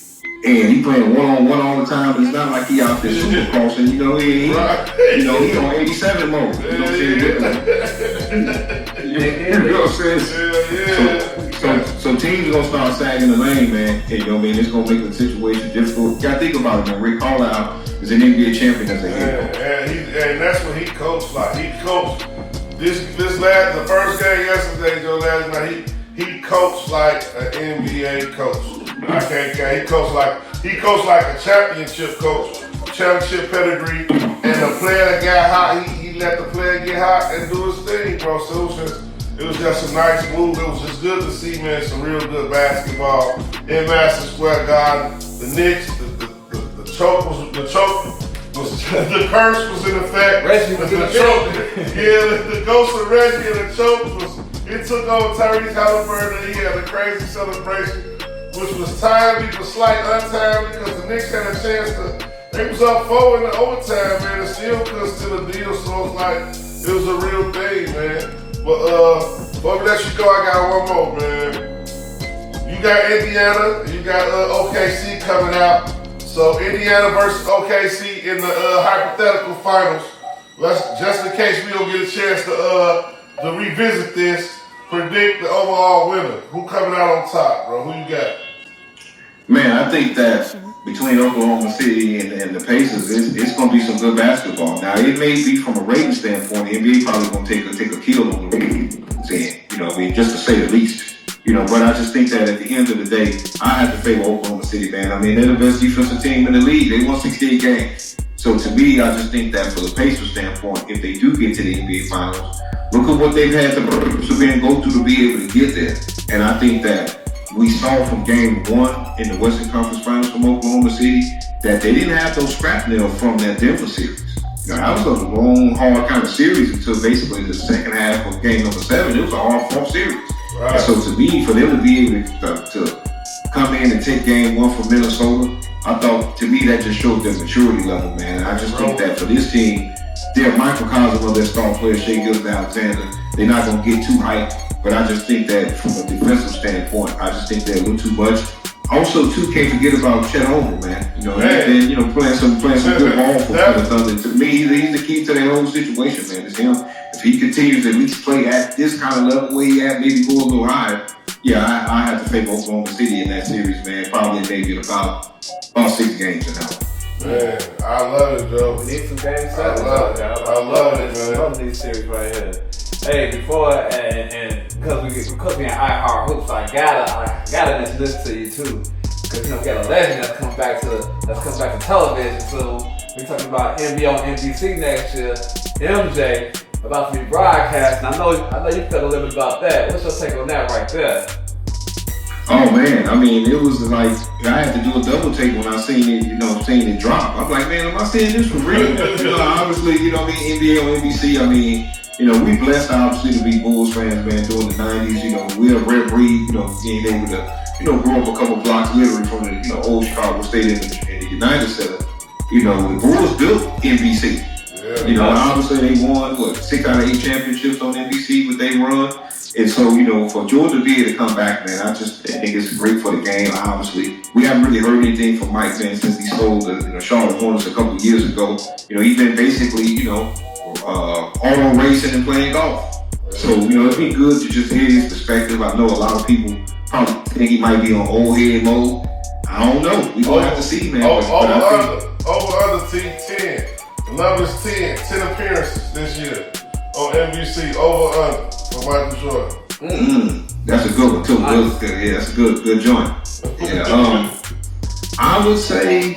And he playing one-on-one all the time, but it's not like he out there super crossing, he on 87 mode. You know what I'm saying? You know what I'm saying? So teams are gonna start sagging the lane, man. And, you know what I mean? It's gonna make the situation difficult. You gotta think about it, man. Rick Carlisle is an NBA champion as a head coach.
And that's what he coached like. He coached the first game yesterday, Joe, last night. He coached like an NBA coach. I can't. He coached like a championship coach, championship pedigree, and the player that got hot, he let the player get hot and do his thing, bro. So it was just a nice move. It was just good to see, man, some real good basketball in Madison Square Garden. The Knicks, the curse was in effect.
Reggie was in effect.
The ghost of Reggie and the choke was. It took over Tyrese Halliburton. He had a crazy celebration, which was timely but slight untimely because the Knicks had a chance to. They was up 4 in the overtime, man, and still couldn't steal a deal. So it was a real thing, man. But before we let you go, I got one more, man. You got Indiana, you got OKC coming out. So Indiana versus OKC in the hypothetical finals. Just in case we don't get a chance to revisit this, predict the overall winner. Who coming out on top, bro? Who you got?
Man, I think that between Oklahoma City and the Pacers, it's going to be some good basketball. Now, it may be from a rating standpoint, the NBA probably going to take a kill on the ratings, you know what I mean, just to say the least. You know, but I just think that at the end of the day, I have to favor Oklahoma City, man. I mean, they're the best defensive team in the league. They won 68 games. So to me, I just think that for the Pacers standpoint, if they do get to the NBA Finals, look at what they've had to go through to be able to get there. And I think that we saw from game 1 in the Western Conference Finals from Oklahoma City that they didn't have those scrapnail from that Denver series. You know, that was a long, hard kind of series until basically the second half of game number 7. It was a hard-fought series. Right. And so to me, for them to be able to come in and take game 1 from Minnesota, I thought, to me, that just showed their maturity level, man. And I just think that for this team, they're a microcosm of their star player, Shai Gilgeous-Alexander. They're not going to get too hyped, but I just think that from a defensive standpoint, I just think they're a little too much. Also, too, can't forget about Chet Holmgren, man. You know, he's been, playing some good ball for the Thunder. To me, he's the key to that whole situation, man. It's him. If he continues to at least play at this kind of level where he at, maybe go a little higher, yeah, I have to favor Oklahoma City in that series, man. Probably maybe about 6 games in that one.
Man, I love it, Joe.
We need some game 7.
I love it, man.
I love these series right here. Hey, before and because we in iHeart Hoops, I gotta listen to you too. Because we got a legend that's come back to television. So we talking about NBA on NBC next year. MJ about to be broadcast. And I know you felt a little bit about that. What's your take on that right there?
Oh man, I mean, it was like I had to do a double take when I seen it drop. I'm like, man, am I seeing this for real? Obviously, NBA on NBC. I mean, we blessed obviously to be Bulls fans, man, during the 90s. We're a rare breed, being able to, grow up a couple blocks literally from the, old Chicago Stadium in the United Center. The Bulls built NBC. Obviously they won, 6 out of 8 championships on NBC with they run. And so, for Jordan to be able to come back, man, I think it's great for the game, obviously. We haven't really heard anything from Mike, man, since he sold the Charlotte Hornets a couple of years ago. He's been basically, auto racing and playing golf. So, it'd be good to just hear his perspective. I know a lot of people probably think he might be on old head mode. I don't know. We're going to have to see, man.
Over under team 10. The number's 10 appearances this year on NBC. Over under for Michael Jordan.
That's a good one, too. Nice. Yeah, that's a good joint. Yeah, I would say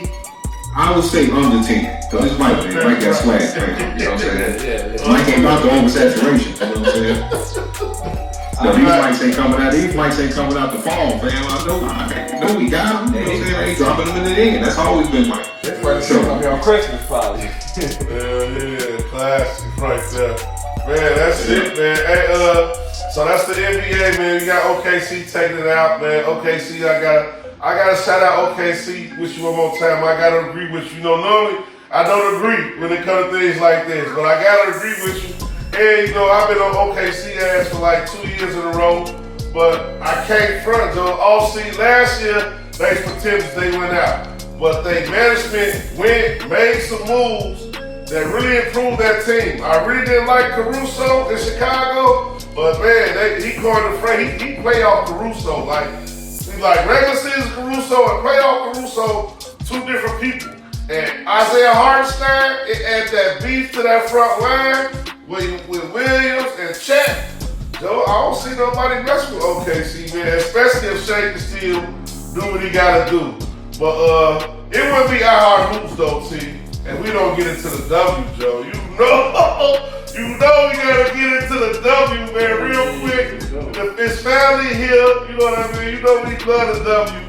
under 10. Because this Mike got swag, man. You know what I'm saying? Yeah. Mike ain't about the oversaturation. You know what I'm saying? These mics ain't coming out the fall, fam. I know we got them. You know what I'm saying? I ain't dropping them in the end. That's always been Mike.
That's why the show's gonna be on Christmas, probably.
Yeah, classic right there. Man, that's it, man. Hey, so that's the NBA, man. You got OKC taking it out, man. OKC, I gotta shout out OKC with you one more time. I gotta agree with you. Normally I don't agree when it comes to things like this, but I gotta agree with you. And I've been on OKC ass for like 2 years in a row, but I can't front, Joe. All season last year, base potentials they went out. But they management made some moves that really improved that team. I really didn't like Caruso in Chicago, but man, he coined the phrase. He playoff Caruso. Like regular season Caruso and playoff Caruso, two different people. And Isaiah Hartenstein, it added that beef to that front line with Williams and Chet. Joe, I don't see nobody mess with OKC, man, especially if Shea can still do what he gotta do. But it wouldn't be our hoops though, T. And we don't get into the W, Joe. You know we gotta get into the W, man, real quick. It's family here, you know what I mean? You know we love the W.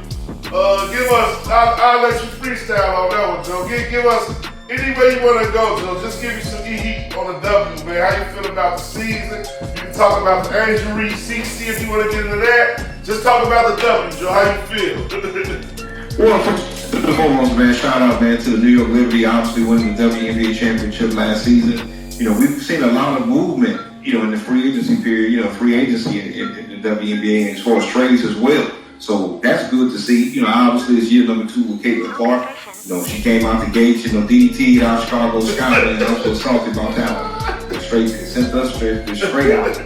I'll let you freestyle on that one, Joe. Give us any way you want to go, Joe. Just give me some heat on the W, man. How you feel about the season? You can talk about the injury, CC if you want to get into that. Just talk about the W, Joe. How you feel?
Well, first and foremost, man, shout out, man, to the New York Liberty, obviously winning the WNBA championship last season. You know, we've seen a lot of movement, you know, in the free agency period, you know, free agency in the WNBA and as far as trades as well. So that's good to see. You know, obviously it's year number 2 with Caitlin Clark. You know, she came out the gates, you know, DDT out Chicago Sky, and I was so salty about that one. Straight sent us straight out.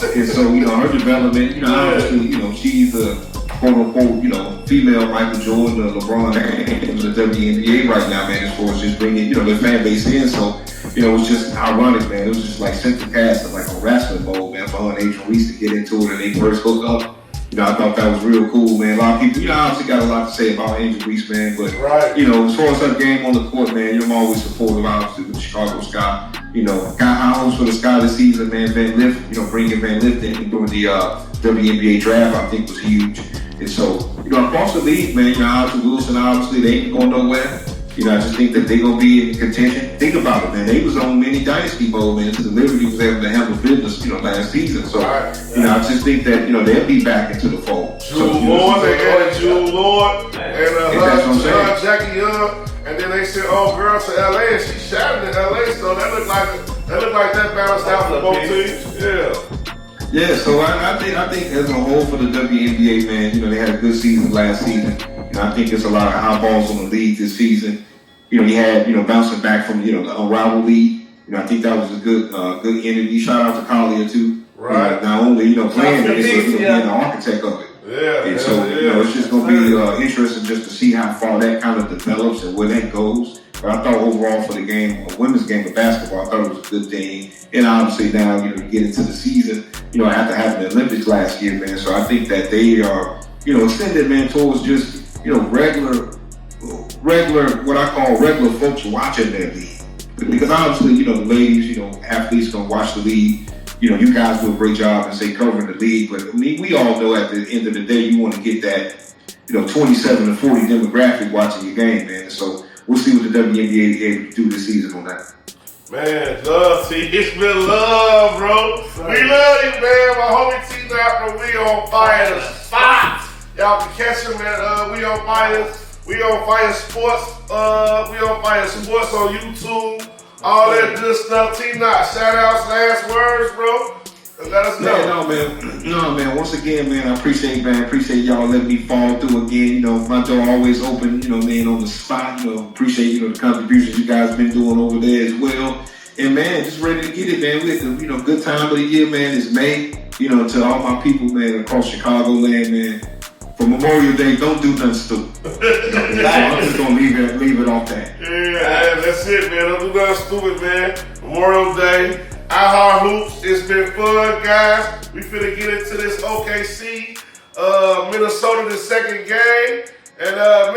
And so, you know, her development, you know, obviously, you know, she's a quote-unquote, you know, female Michael Jordan, LeBron, and the WNBA right now, man, as far as just bringing, you know, the fan base in. So, you know, it was just ironic, man. It was just like central cast of like a wrestling mode, man, for her and Adrian Reese to get into it and they first hook up. You know, I thought that was real cool, man. A lot of people, you know, obviously got a lot to say about Angel Reese, man. But, you know, as far as her game on the court, man, you know, I'm always supportive, obviously, with the Chicago Sky. You know, got high hopes for the Sky this season, man. Van Lift, you know, bringing Van Lift in during the WNBA draft, I think was huge. And so, you know, across the league, man, you know, obviously Wilson, obviously, they ain't going nowhere. You know, I just think that they're going to be in contention. Think about it, man. They was on mini dynasty mode, man, until the Liberty was able to handle business, you know, last season. So, you know, I just think that, you know, they'll be back into the fold.
Jewel Lord, they added Jewel Lord, and Jackie Young, and then they said, oh, girl, to LA, and she shot in LA, so that looked like that balanced out for both teams.
Yeah, so I think as a whole for the WNBA, man, you know, they had a good season last season. You know, I think there's a lot of eyeballs on the league this season. You know, you had, you know, bouncing back from, you know, the unrivaled league. You know, I think that was a good interview. Shout out to Collier, too.
Right.
You know, not only, you know, playing, but also being the architect of it.
Yeah.
And so, you know, it's just going to be interesting just to see how far that kind of develops and where that goes. But I thought overall for the game, women's game of basketball, I thought it was a good thing. And obviously now, you know, you get into the season, you know, after having the Olympics last year, man. So I think that they are, you know, extended, man, towards just, you know, regular, what I call regular folks watching their league. Because obviously, you know, the ladies, you know, athletes gonna watch the league. You know, you guys do a great job and say covering the league. But I mean, we all know at the end of the day, you want to get that, you know, 27 to 40 demographic watching your game, man. So we'll see what the WNBA is able to do this season on that.
Man, love, T. It's been love, bro. We love you, man. My homie T Nap, we on fire spot. Y'all can catch him at We on Fire Sports. We on Fire Sports on YouTube. All that good stuff. T Nap, shout outs, last words, bro. Let us know.
No, man. Once again, man, I appreciate y'all letting me fall through again. You know, my door always open, you know, man, on the spot. You know, appreciate, you know, the contributions you guys been doing over there as well. And man, just ready to get it, man. We had the, you know, good time of the year, man. It's May. You know, to all my people, man, across Chicagoland, man. For Memorial Day, don't do nothing stupid. You know, so I'm just gonna leave it off that.
Yeah, that's it, man. Don't do nothing stupid, man. Memorial Day. iHeart Hoops, it's been fun, guys. We finna get into this OKC, Minnesota, the second game. And man,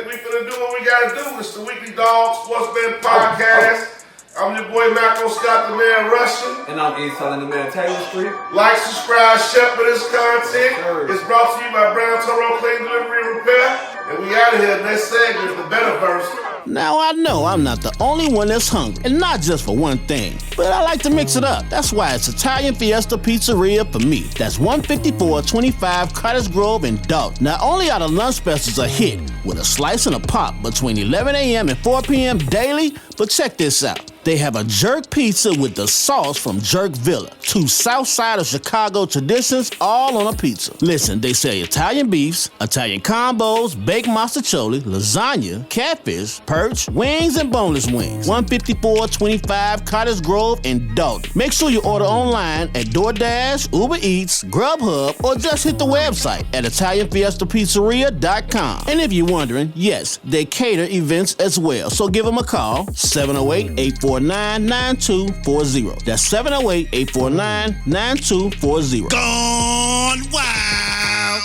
we finna do what we gotta do. It's the Weekly Dog Sports Bet Podcast. I'm your boy Malcolm Scott, the man Russian.
And I'm East Telling the man Taylor Street.
Like, subscribe, share for this content. It's brought to you by Brown Toro Clean Delivery and Repair. And we out of here. Next segment is the Betterverse.
Now I know I'm not the only one that's hungry, and not just for one thing, but I like to mix it up. That's why it's Italian Fiesta Pizzeria for me. That's 15425 Cottage Grove in Dalton. Not only are the lunch specials a hit, with a slice and a pop between 11 a.m. and 4 p.m. daily, but check this out. They have a jerk pizza with the sauce from Jerk Villa. 2 South Side of Chicago traditions all on a pizza. Listen, they sell Italian beefs, Italian combos, baked mozzarella, lasagna, catfish, perch, wings, and boneless wings. 15425 Cottage Grove in Dalton. Make sure you order online at DoorDash, Uber Eats, Grubhub, or just hit the website at ItalianFiestaPizzeria.com. And if you're wondering, yes, they cater events as well. So give them a call, 708-849-9240. That's 708-849-9240.
Gone wild.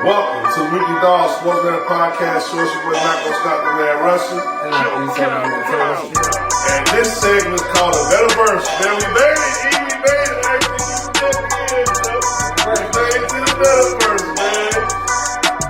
Welcome to Ricky Dawg Sportsman Podcast. Show your boy Not Gonna Stop the Man Russell. And this segment is called The Metaverse. Man, we made it. We made it. We made it to the Metaverse, man.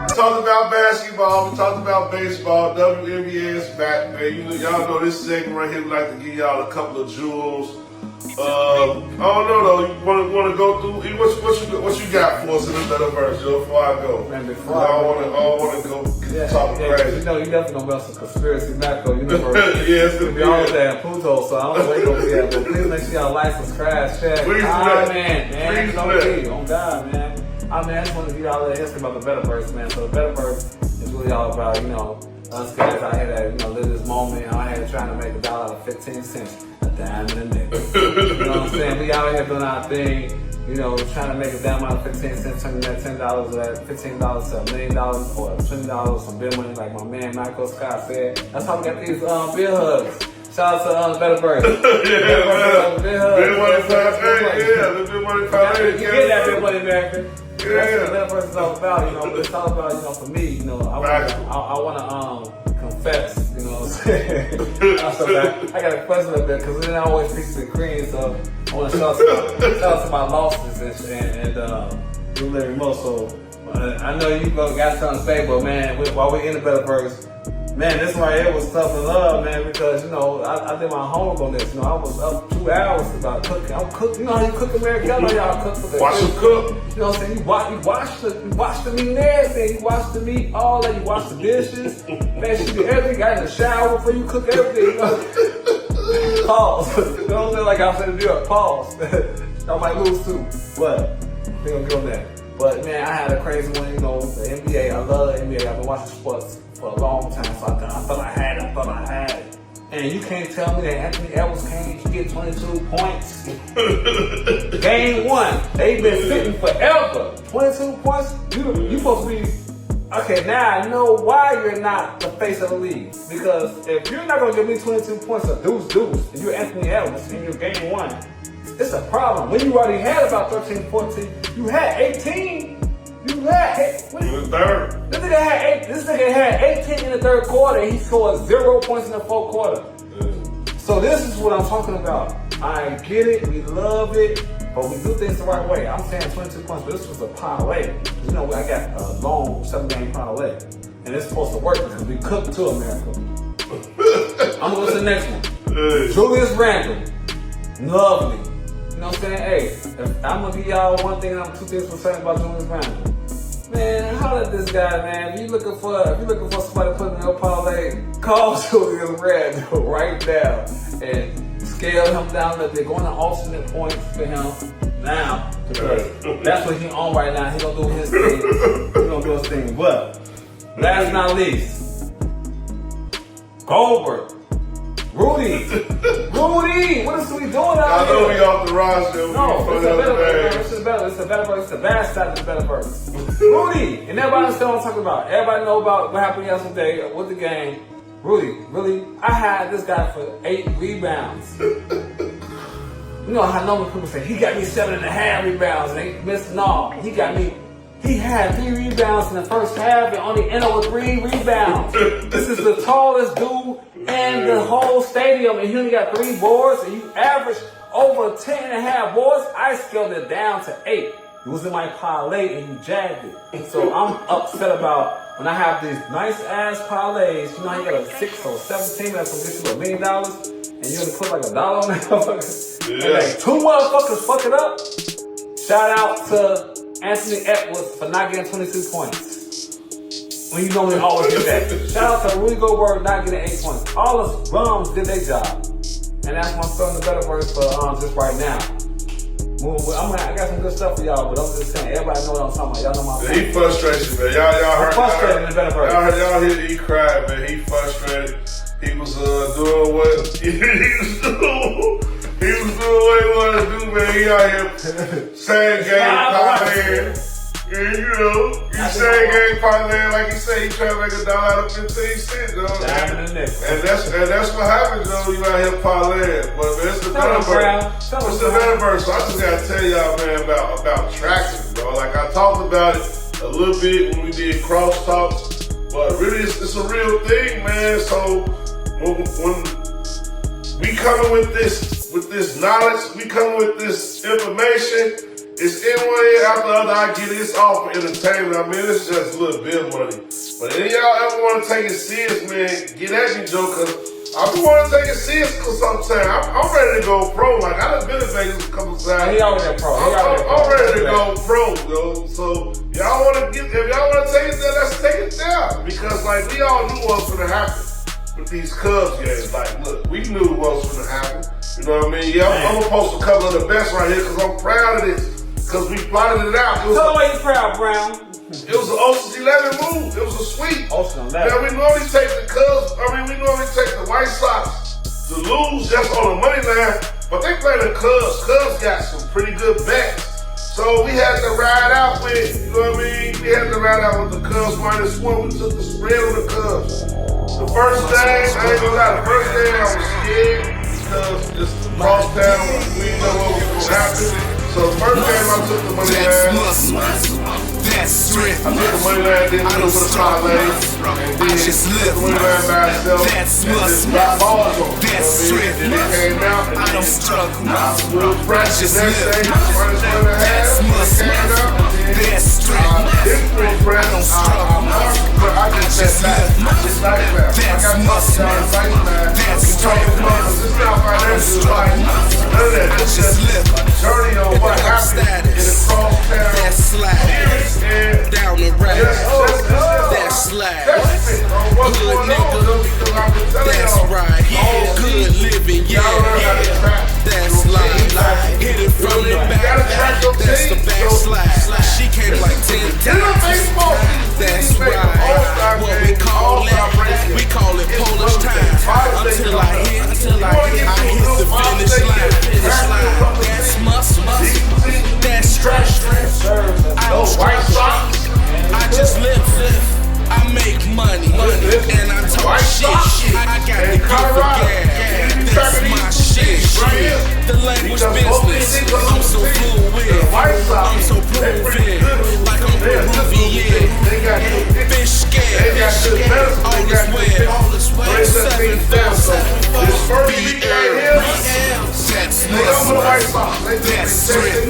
We talked about basketball. We talked about baseball. WNBA is back, man. Y'all know this segment right here. We like to give y'all a couple of jewels. I don't know though. You want to go through? What you got for us in the Metaverse, Joe? Before I go,
Man,
I don't want to go talking crazy.
You know, you definitely gonna about some conspiracy macro universe.
Yeah, it's gonna
be all that and Pluto, so I don't know where you're gonna be at. But please make sure y'all like, subscribe, share.
Please do that.
Man. Don't be on God, man. I just want to give y'all a little history about the Metaverse, man. So the Metaverse is really all about, us guys out here that, live this moment out here trying to make $1 out of 15 cents. Dime and a nickel. You know what I'm saying? We out here doing our thing, trying to make a dime out of 15 cents, turning that $10 or that $15 to $1 million or $20, some big money, like my man Michael Scott said. That's how we got these beer hugs. Shout out to Metaverse.
Yeah, big money parlay.
You get that big money, America.
Yeah.
That's what Metaverse is all about, but it's all about, for me, I want to confess, you know what I'm saying? I got a question up there because then I always peaches and cream, so I want to shout out to my losses and do Larry Mo. So I know you got something to say, but man, while we're in the Metaverse, man, this right here was tough to love, man, because I did my homework on this. I was up 2 hours about cooking. I'm cooking. You know how you cook American? Y'all know y'all cook for the
Watch them cook.
You know what I'm saying? You wash the meat and everything. You wash the meat, all that. You wash the dishes. Man, she do everything. Got in the shower before you cook everything. Pause. You know what I'm saying? Like I said to do a pause. I might lose too, but we gonna get on that. But man, I had a crazy one. The NBA. I love the NBA. I've been watching sports for a long time, so I thought I had it. And you can't tell me that Anthony Edwards can't get 22 points. Game 1, they've been sitting forever. 22 points, you supposed to be, okay, now I know why you're not the face of the league. Because if you're not going to give me 22 points of deuce, and you're Anthony Edwards in your game 1, it's a problem. When you already had about 13, 14, you had 18. You had 8.
In the third.
This nigga had 18 in the third quarter and he scored 0 points in the fourth quarter. So this is what I'm talking about. I get it, we love it, but we do things the right way. I'm saying 22 points, but this was a parlay. I got a long 7-game parlay. And it's supposed to work because we cooked to America. I'm going to go to the next one. Julius Randle. Lovely. You know what I'm saying? Hey, if I'm going to give y'all one thing and I'm 2 things for saying about Julius Randle. Man, holla at this guy, man. If you're looking for somebody to put in your parlay, call Julius Randle right now and scale him down. That they're going to alternate points for him now because that's what he's on right now. He gonna do his thing. But last but not least, Goldberg. Rudy, what is we doing out here?
I know we off the roster.
No, it's the bad side of the Metaverse. Rudy, and everybody understand what I'm talking about. Everybody know about what happened yesterday with the game. Rudy, really, I had this guy for 8 rebounds. You know how normal people say, he got me 7.5 rebounds and he missed all. He had 3 rebounds in the first half and only ended with 3 rebounds. This is the tallest dude in the whole stadium and he only got 3 boards and you average over 10.5 boards. I scaled it down to 8. It was in my parlay and you jagged it. So I'm upset about when I have these nice ass parlays. You know how you got a 6 or 17 that's gonna get you $1 million and you only put like $1 on that motherfucker. And like 2 motherfuckers fuck it up. Shout out to Anthony Edwards for not getting 22 points. when you normally always get that. Shout out to Rudy Goldberg not getting 8 points. All the drums did their job. And that's my son, the better verse for just right now. I got some good stuff for y'all, but I'm just saying, everybody know what I'm talking about. Y'all know my
he frustrated, man. Y'all heard.
Frustrated in the better verse.
Y'all heard he cried, man. He frustrated. He was doing what he was doing. He was doing what he wanted to do, man. He out here saying game parlay. And you know, you saying game parlay like he said, he trying to make $1 out of 15 cents, though. And that's what happens, though. You out here parlaying. But man, it's the better verse. It's the better verse. So I just gotta tell y'all, man, about traction, bro. Like I talked about it a little bit when we did crosstalk, but really it's a real thing, man. So when we coming with this knowledge, we coming with this information. It's in one ear after the other. I get it. It's all for entertainment. I mean, it's just a little bill money. But if y'all ever want to take it serious, man, get at me, Joe, because I be want to take it serious because sometimes I'm ready to go pro. Like, I done been in Vegas a couple times.
He already pro.
I'm ready to go pro, yo. So, if y'all want to take it there, let's take it down. Because, like, we all knew what was going to happen with these Cubs games. Like, look, we knew what was going to happen. You know what I mean? Yeah, I'm going to post a couple of the best right here because I'm proud of this. Because we plotted it out.
Tell them why you proud, Brown.
It was an Ocean's 11 move. It was a sweep.
Ocean's 11.
Now, we normally take the Cubs, we normally take the White Sox to lose just on the money line, but they play the Cubs. Cubs got some pretty good bets. So we had to ride out with, you know what I mean? We had to ride out with the Cubs -1. We took the spread on the Cubs. The first game, I ain't gonna lie, the first game I was scared because just cross town, we didn't know what was gonna happen. So the first game I took the money line.
That's strength.
I took the money line, then I don't put a parlay.
I just live.
The money line by itself.
That's muscle. That's strength.
Then it came out.
I don't struggle.
I was a little fresh the next day.
That's muscle. That's strength.
Different fresh.
I don't struggle.
I just said that.
That's muscle. That's strength.
It's not financial advice. None of that.
I just live.
Journey on what happened in the crosstown.
That slide. Down the rack. That slide. Good nigga. That's right. Good living. Yeah. That's live. Hit it from the back. That's the backslide. She came like 10 times. That's right. What we call it. We call it Polish time. Until I hit the finish line. That's muscle. That's strength. I don't struggle. I just live. I make money. And I talk shit. I got the gift for gas. That's my shit. The language business. I'm so fluid. I'm so proven. Like I'm Peruvian. Fish scared. All is well. 747. BL. That's muscle. That's strength.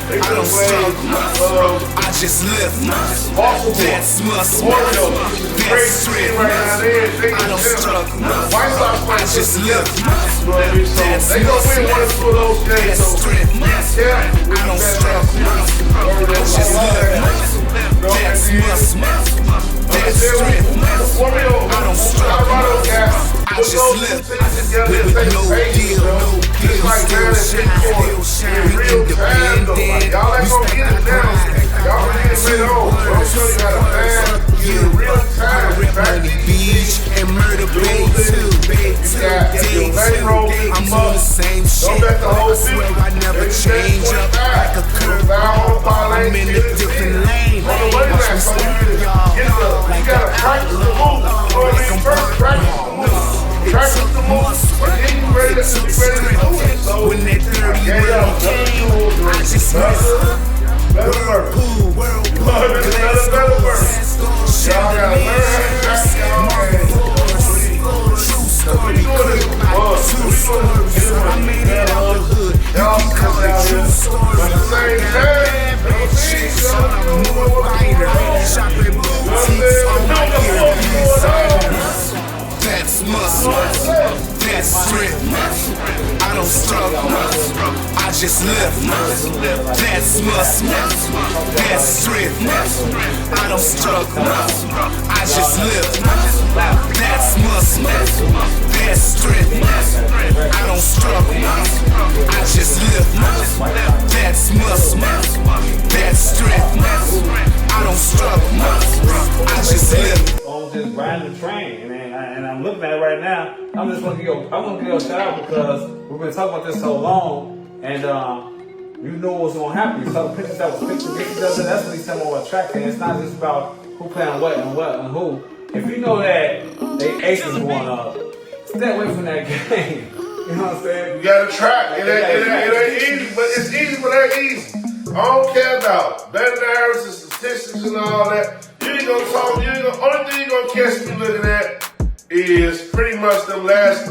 I don't struggle. I just live. That's muscle. That's strength. I don't struggle. I just live. That's muscle. That's strength. I don't struggle. I just live. That's muscle. That's strength. I don't struggle. I just live with no deal, still shine, independent.
Y'all ain't gonna get it now. Y'all gonna get it later on. I'm showing you how to fast in real time.
Money Beach and Murder Bay too. I'm on the same shit. I swear I never change up like a curve. I'm in a different lane. Watch me slip, y'all. Like a
practice the move. Like I'm first practice the move. Practice the move. Then you ready to do it. So
when that 30 round game, I just miss. Whirlpool,
better work. Y'all gotta learn how to track y'all game.
True story, true stories. I made it out the hood. You can call it true story.
At the same time,
shit, son, I'm more fighter. Shopping boutiques on my ear. That's muscle. That's strength. I don't struggle. I just live. That's muscle. That's strength. I don't struggle. I just live. That's muscle. That's strength. I don't struggle. I just live. That's muscle. That's strength. I don't struggle. I just live.
I'm just riding the train, and I'm looking at it right now. I'm just gonna give you a shout out because we've been talking about this so long, and you knew what was gonna happen. You saw the pictures that was pictured against each other. That's what he's saying about tracking. It's not just about who playing what and who. If you know that they aces going up, stay away from that game. You know what I'm saying?
You gotta track. It ain't easy, but it's easy, but it ain't easy. I don't care about betting average and statistics and all that. You ain't gonna talk. Only thing you gonna catch me looking at is pretty much them last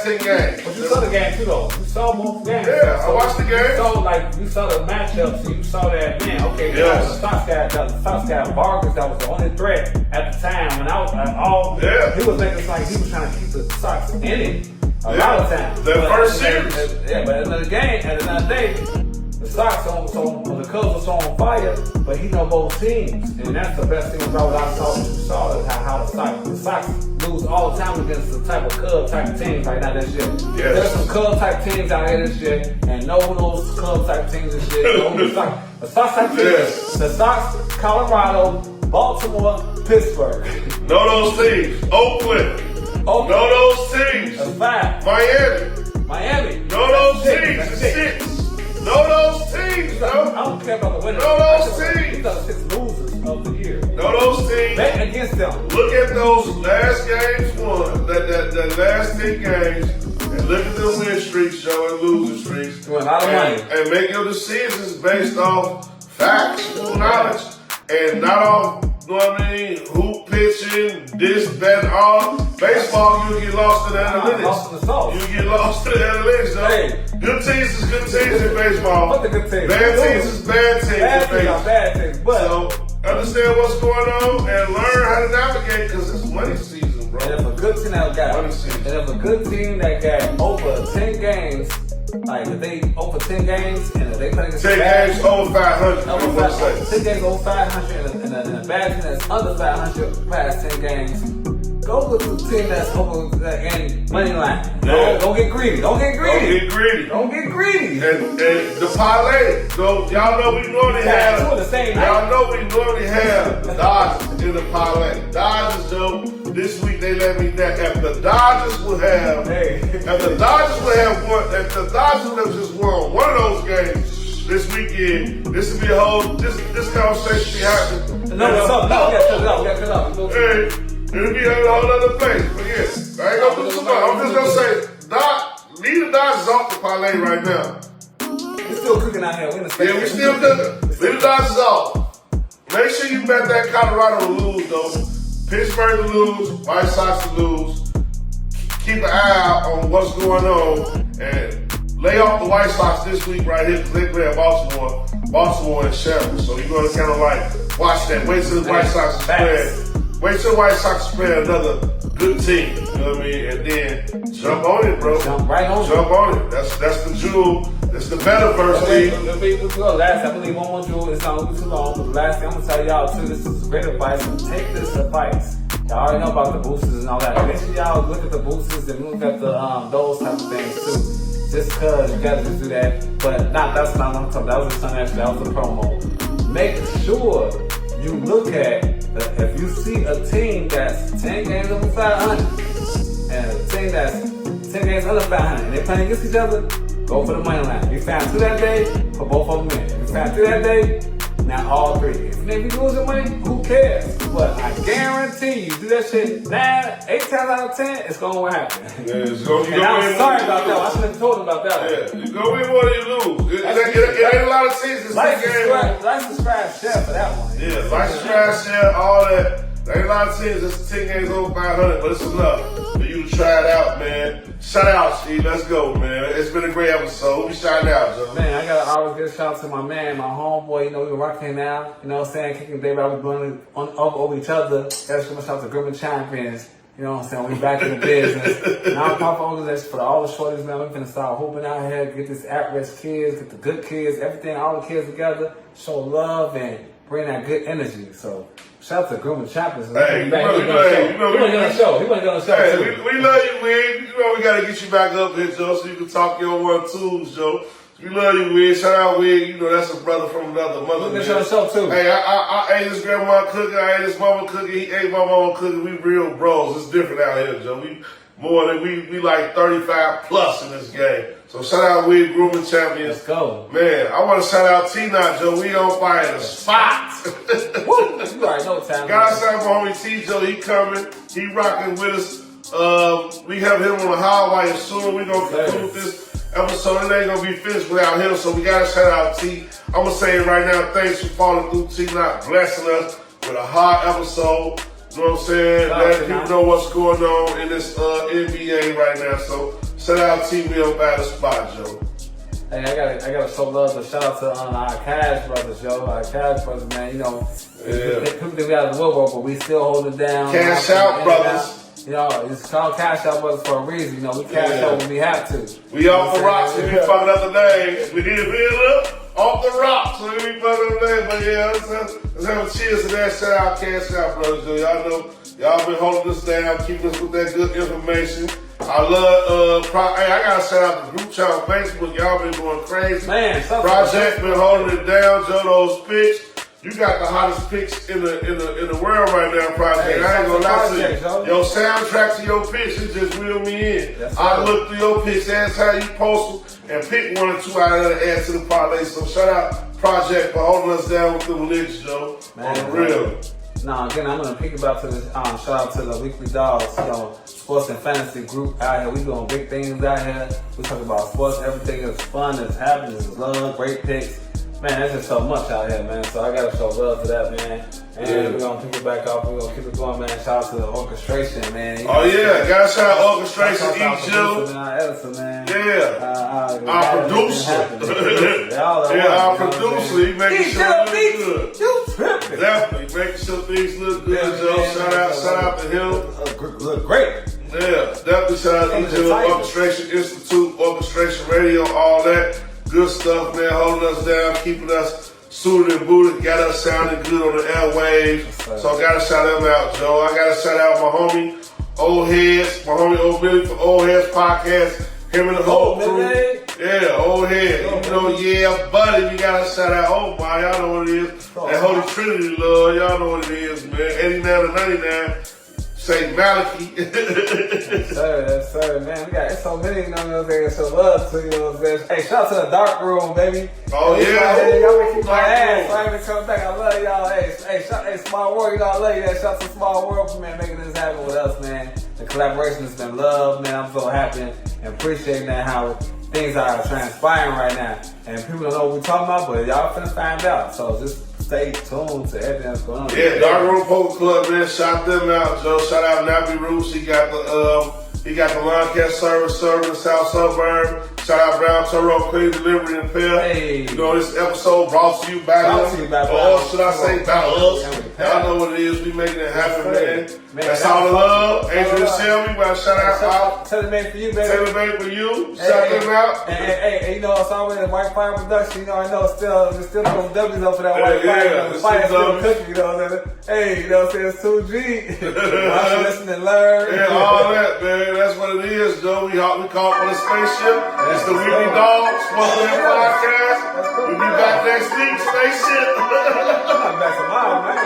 10 games.
But you saw the game too, though. You saw both games.
Yeah, I watched the game.
You saw the matchups. So you saw that, man. Okay,
yes.
The Sox got Vargas. That was the only threat at the time. When I was he was making it like he was trying to keep the Sox in it a lot of times.
That first series.
But another game, at another day. The Sox the Cubs was on fire, but he know both teams, and that's the best thing about what I saw how the Sox lose all the time against the type of Cub type teams like that shit. Yes. There's some Cub type teams out here this shit, and know those Cub type teams and shit. The Sox type teams.
Yes.
The Sox, Colorado, Baltimore, Pittsburgh.
Know those teams. Oakland. Know those teams.
That's five. Miami.
Know those teams. That's six. Know those teams, bro.
I don't care about the winners.
Know those teams.
These are the 6 losers of the year.
Know those teams.
Bet against them.
Look at those last games won, that last 10 games, and look at the win streaks showing losing streaks.
You win a lot of money.
And make your decisions based off facts, knowledge, and not off, you know what I mean, who pitching, this, that, all. Baseball, you get lost in the analytics.
Lost in the sauce.
You get lost in the analytics, though.
Hey.
Good teams is good teams in baseball.
What the good teams?
Bad teams is bad teams in baseball.
Bad teams, but
so understand what's going on and learn how to navigate because it's money season, bro.
And if a good team that got
money season.
And if a good team that got over 10 games, like if they over 10 games and if they play against
10 games over 500.
10 games over 500 and a bad team that's under 500 past 10 games. Go with the team that's over and money line.
Yeah.
Don't get greedy.
Don't get greedy. And the parlay, so y'all know we normally have. Y'all know we normally have the Dodgers in the parlay. Dodgers, though, this week they let me down. If the Dodgers would have just won one of those games this weekend, this would be a whole this conversation be happening. It'll be a whole other place. But yeah, I ain't gonna do too much. I'm just gonna say, leave the Dodgers off the parlay right now.
We're still cooking out here.
We still cooking. Leave the Dodgers off. Make sure you bet that Colorado to lose, though. Pittsburgh to lose, White Sox to lose. Keep an eye out on what's going on and lay off the White Sox this week right here because they play at Baltimore and Sheffield. So you're gonna kind of like watch that. Wait till the White Sox play. Wait till the White Sox play another good team, you know what I mean? And then jump on it, bro.
Jump
on it. That's the jewel. That's the metaverse league.
I believe one more jewel. It's not too long. But the last thing I'm gonna tell y'all too, this is great advice. Take this advice. Y'all already know about the boosters and all that. Make sure y'all look at the boosters and look at the those type of things too. Just cause you gotta just do that. But that's not what I'm talking about. That was just something extra. That was a promo. Make sure you look at if you see a team that's 10 games over 500 and a team that's 10 games under 500 and they're playing against each other, go for the money line. You found 2 that day, put both of them in. If you found 3 that day, now all 3. If you lose your money, who cares? But I guarantee you, do that shit 8 times out of 10, it's gonna happen.
Yeah, it's gonna
and I'm sorry about that. I should have told him about that.
Yeah, you go win more than you lose. It ain't a lot of teams that's 10 games.
License subscribe, share for that one.
Yeah, license subscribe, share, all that. There ain't a lot of teams that's 10 games over 500, but it's enough for you to try it out, man. Shout out, Steve. Let's go, man. It's been a great episode. We'll be shouting out, Joe.
Man, I gotta always give a shout out to my man, my homeboy. You know, we were rocking now. You know what I'm saying? Kicking David, I was going over each other. Gotta give a shout out to Grimmon Champions. You know what I'm saying? We back in the business. Non-profit organization for all the shorties, man. We're finna start hooping out here, get this at-risk kids, get the good kids, everything, all the kids together, show love and bring that good energy. So shout out to Grooming Champions.
Hey,
He wasn't on the show. We
love you, Wig. You know we gotta get you back up here, Joe, so you can talk your 1-2s, Joe. We love you, Wig. Shout out, Wig. You know that's a brother from another mother.
We're on the show too.
Hey, I ate his grandma cooking. I ate his mama cooking. He ate my mama cooking. We real bros. It's different out here, Joe. We like 35 plus in this game. So shout out, Wig Grooming Champions.
Let's go.
Man, I want to shout out T-Knot, Joe. We on fire in the spot.
Woo! You already know time.
Gotta shout out my homie T, Joe. He coming. He rocking with us. We have him on the highway soon. We gonna conclude this episode. It ain't gonna be finished without him. So we gotta shout out T. I'm gonna say it right now. Thanks for following through, T-Knot, blessing us with a hot episode. You know what I'm saying? Letting people know what's going on in this NBA right now. So shout out T. We on by the spot, Joe.
Hey, I gotta show love to shout out to our Cash brothers, yo. Our Cash brothers, man. You know, people think we out of the woodwork, but we still hold it down.
Cash out, brothers.
You know, it's called Cash Out Brothers for a reason. You know, we cash out when we have to.
We off the rocks if we fucking up the names. We hit up off the rocks when we fucking up the names. But yeah, let's have a cheers to that. Shout out, Cash Out Brothers. Y'all know, y'all been holding us down, keeping us with that good information. I love, hey, I gotta shout out the group chat on Facebook. Y'all been going crazy.
Man,
Project been holding it down. Joe, those picks. You got the hottest picks in the world right now, Project.
Hey,
I ain't gonna lie to you.
Yo.
Your soundtrack to your picks, it just reel me in. I look through your picks, that's how you post them, and pick 1 or 2 out of there to add to the parlay. So shout out Project for holding us down with the religion, Joe.
Man,
on the real.
Now again, I'm gonna piggyback to this. Shout out to the Weekly Dogs, you know, sports and fantasy group out here. We doing big things out here. We talk about sports. Everything is fun. It's happening. It's love. Great picks. Man, there's just so much out here, man. So I gotta show love to that, man. And we're gonna pick it back off. We're gonna keep it going, man. Shout out to the orchestration, man.
Gotta shout out orchestration, E.J.
Our editor, man.
Our producer. Our producer. He making sure it look good.
You tripping.
Definitely making sure things look good, Joe. Shout out to him.
Look great.
Yeah, definitely shout out to E.J. Orchestration Institute, Orchestration Radio, all that. Good stuff, man, holding us down, keeping us suited and booted, got us sounding good on the airwaves. So I gotta shout them out, Joe. I gotta shout out my homie, Old Heads, my homie Old Billy for Old Heads Podcast. Him and the whole crew. Yeah, Old Head. You know, yeah, buddy, we gotta shout out. Oh my, y'all know what it is. That Holy Trinity love, y'all know what it is, man. 89 to 99. St. Malachi.
Yes, sir, man. We got so many, you know what I'm saying, so love to, you know what I'm saying. Hey, shout out to the Dark Room, baby.
Oh,
hey,
yeah.
Y'all been keep my ass. I ain't even come back. I love y'all. Hey, Small World, you know, I love you. Shout out to Small World for, man, making this happen with us, man. The collaboration has been love, man. I'm so happy and appreciating that how things are transpiring right now. And people don't know what we're talking about, but y'all finna find out. So just stay tuned to everything that's going on.
Yeah, Dark Room Poker Club, man. Shout them out, Joe. Shout out Nappy Roots. He got the lawn care service in the South Suburb. Shout out Brown Toro Clean Delivery and Fair.
Hey.
You know, this episode brought to you by them. Or should I say by us? Y'all know what it is. We making it happen, man. That's all the love. Adrian Selmy, we want to shout out.
Taylor made for you, baby.
Taylor made for you. Shout them out.
Hey, you know, it's always a White Fire production. You know, I know there's still some W's up for that White Fire. The fire's still cooking, you know what I'm saying? Hey, you know what I'm saying? It's 2G. Watch, listen, and learn.
Yeah, all that, man. That's what it is, Joe. We caught on a spaceship. It's the Weekly Dogs Sportsman Podcast. We'll be back next week. Spaceship.
I'm back tomorrow, man.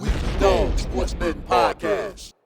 Weekly Dogs Sportsman Podcast.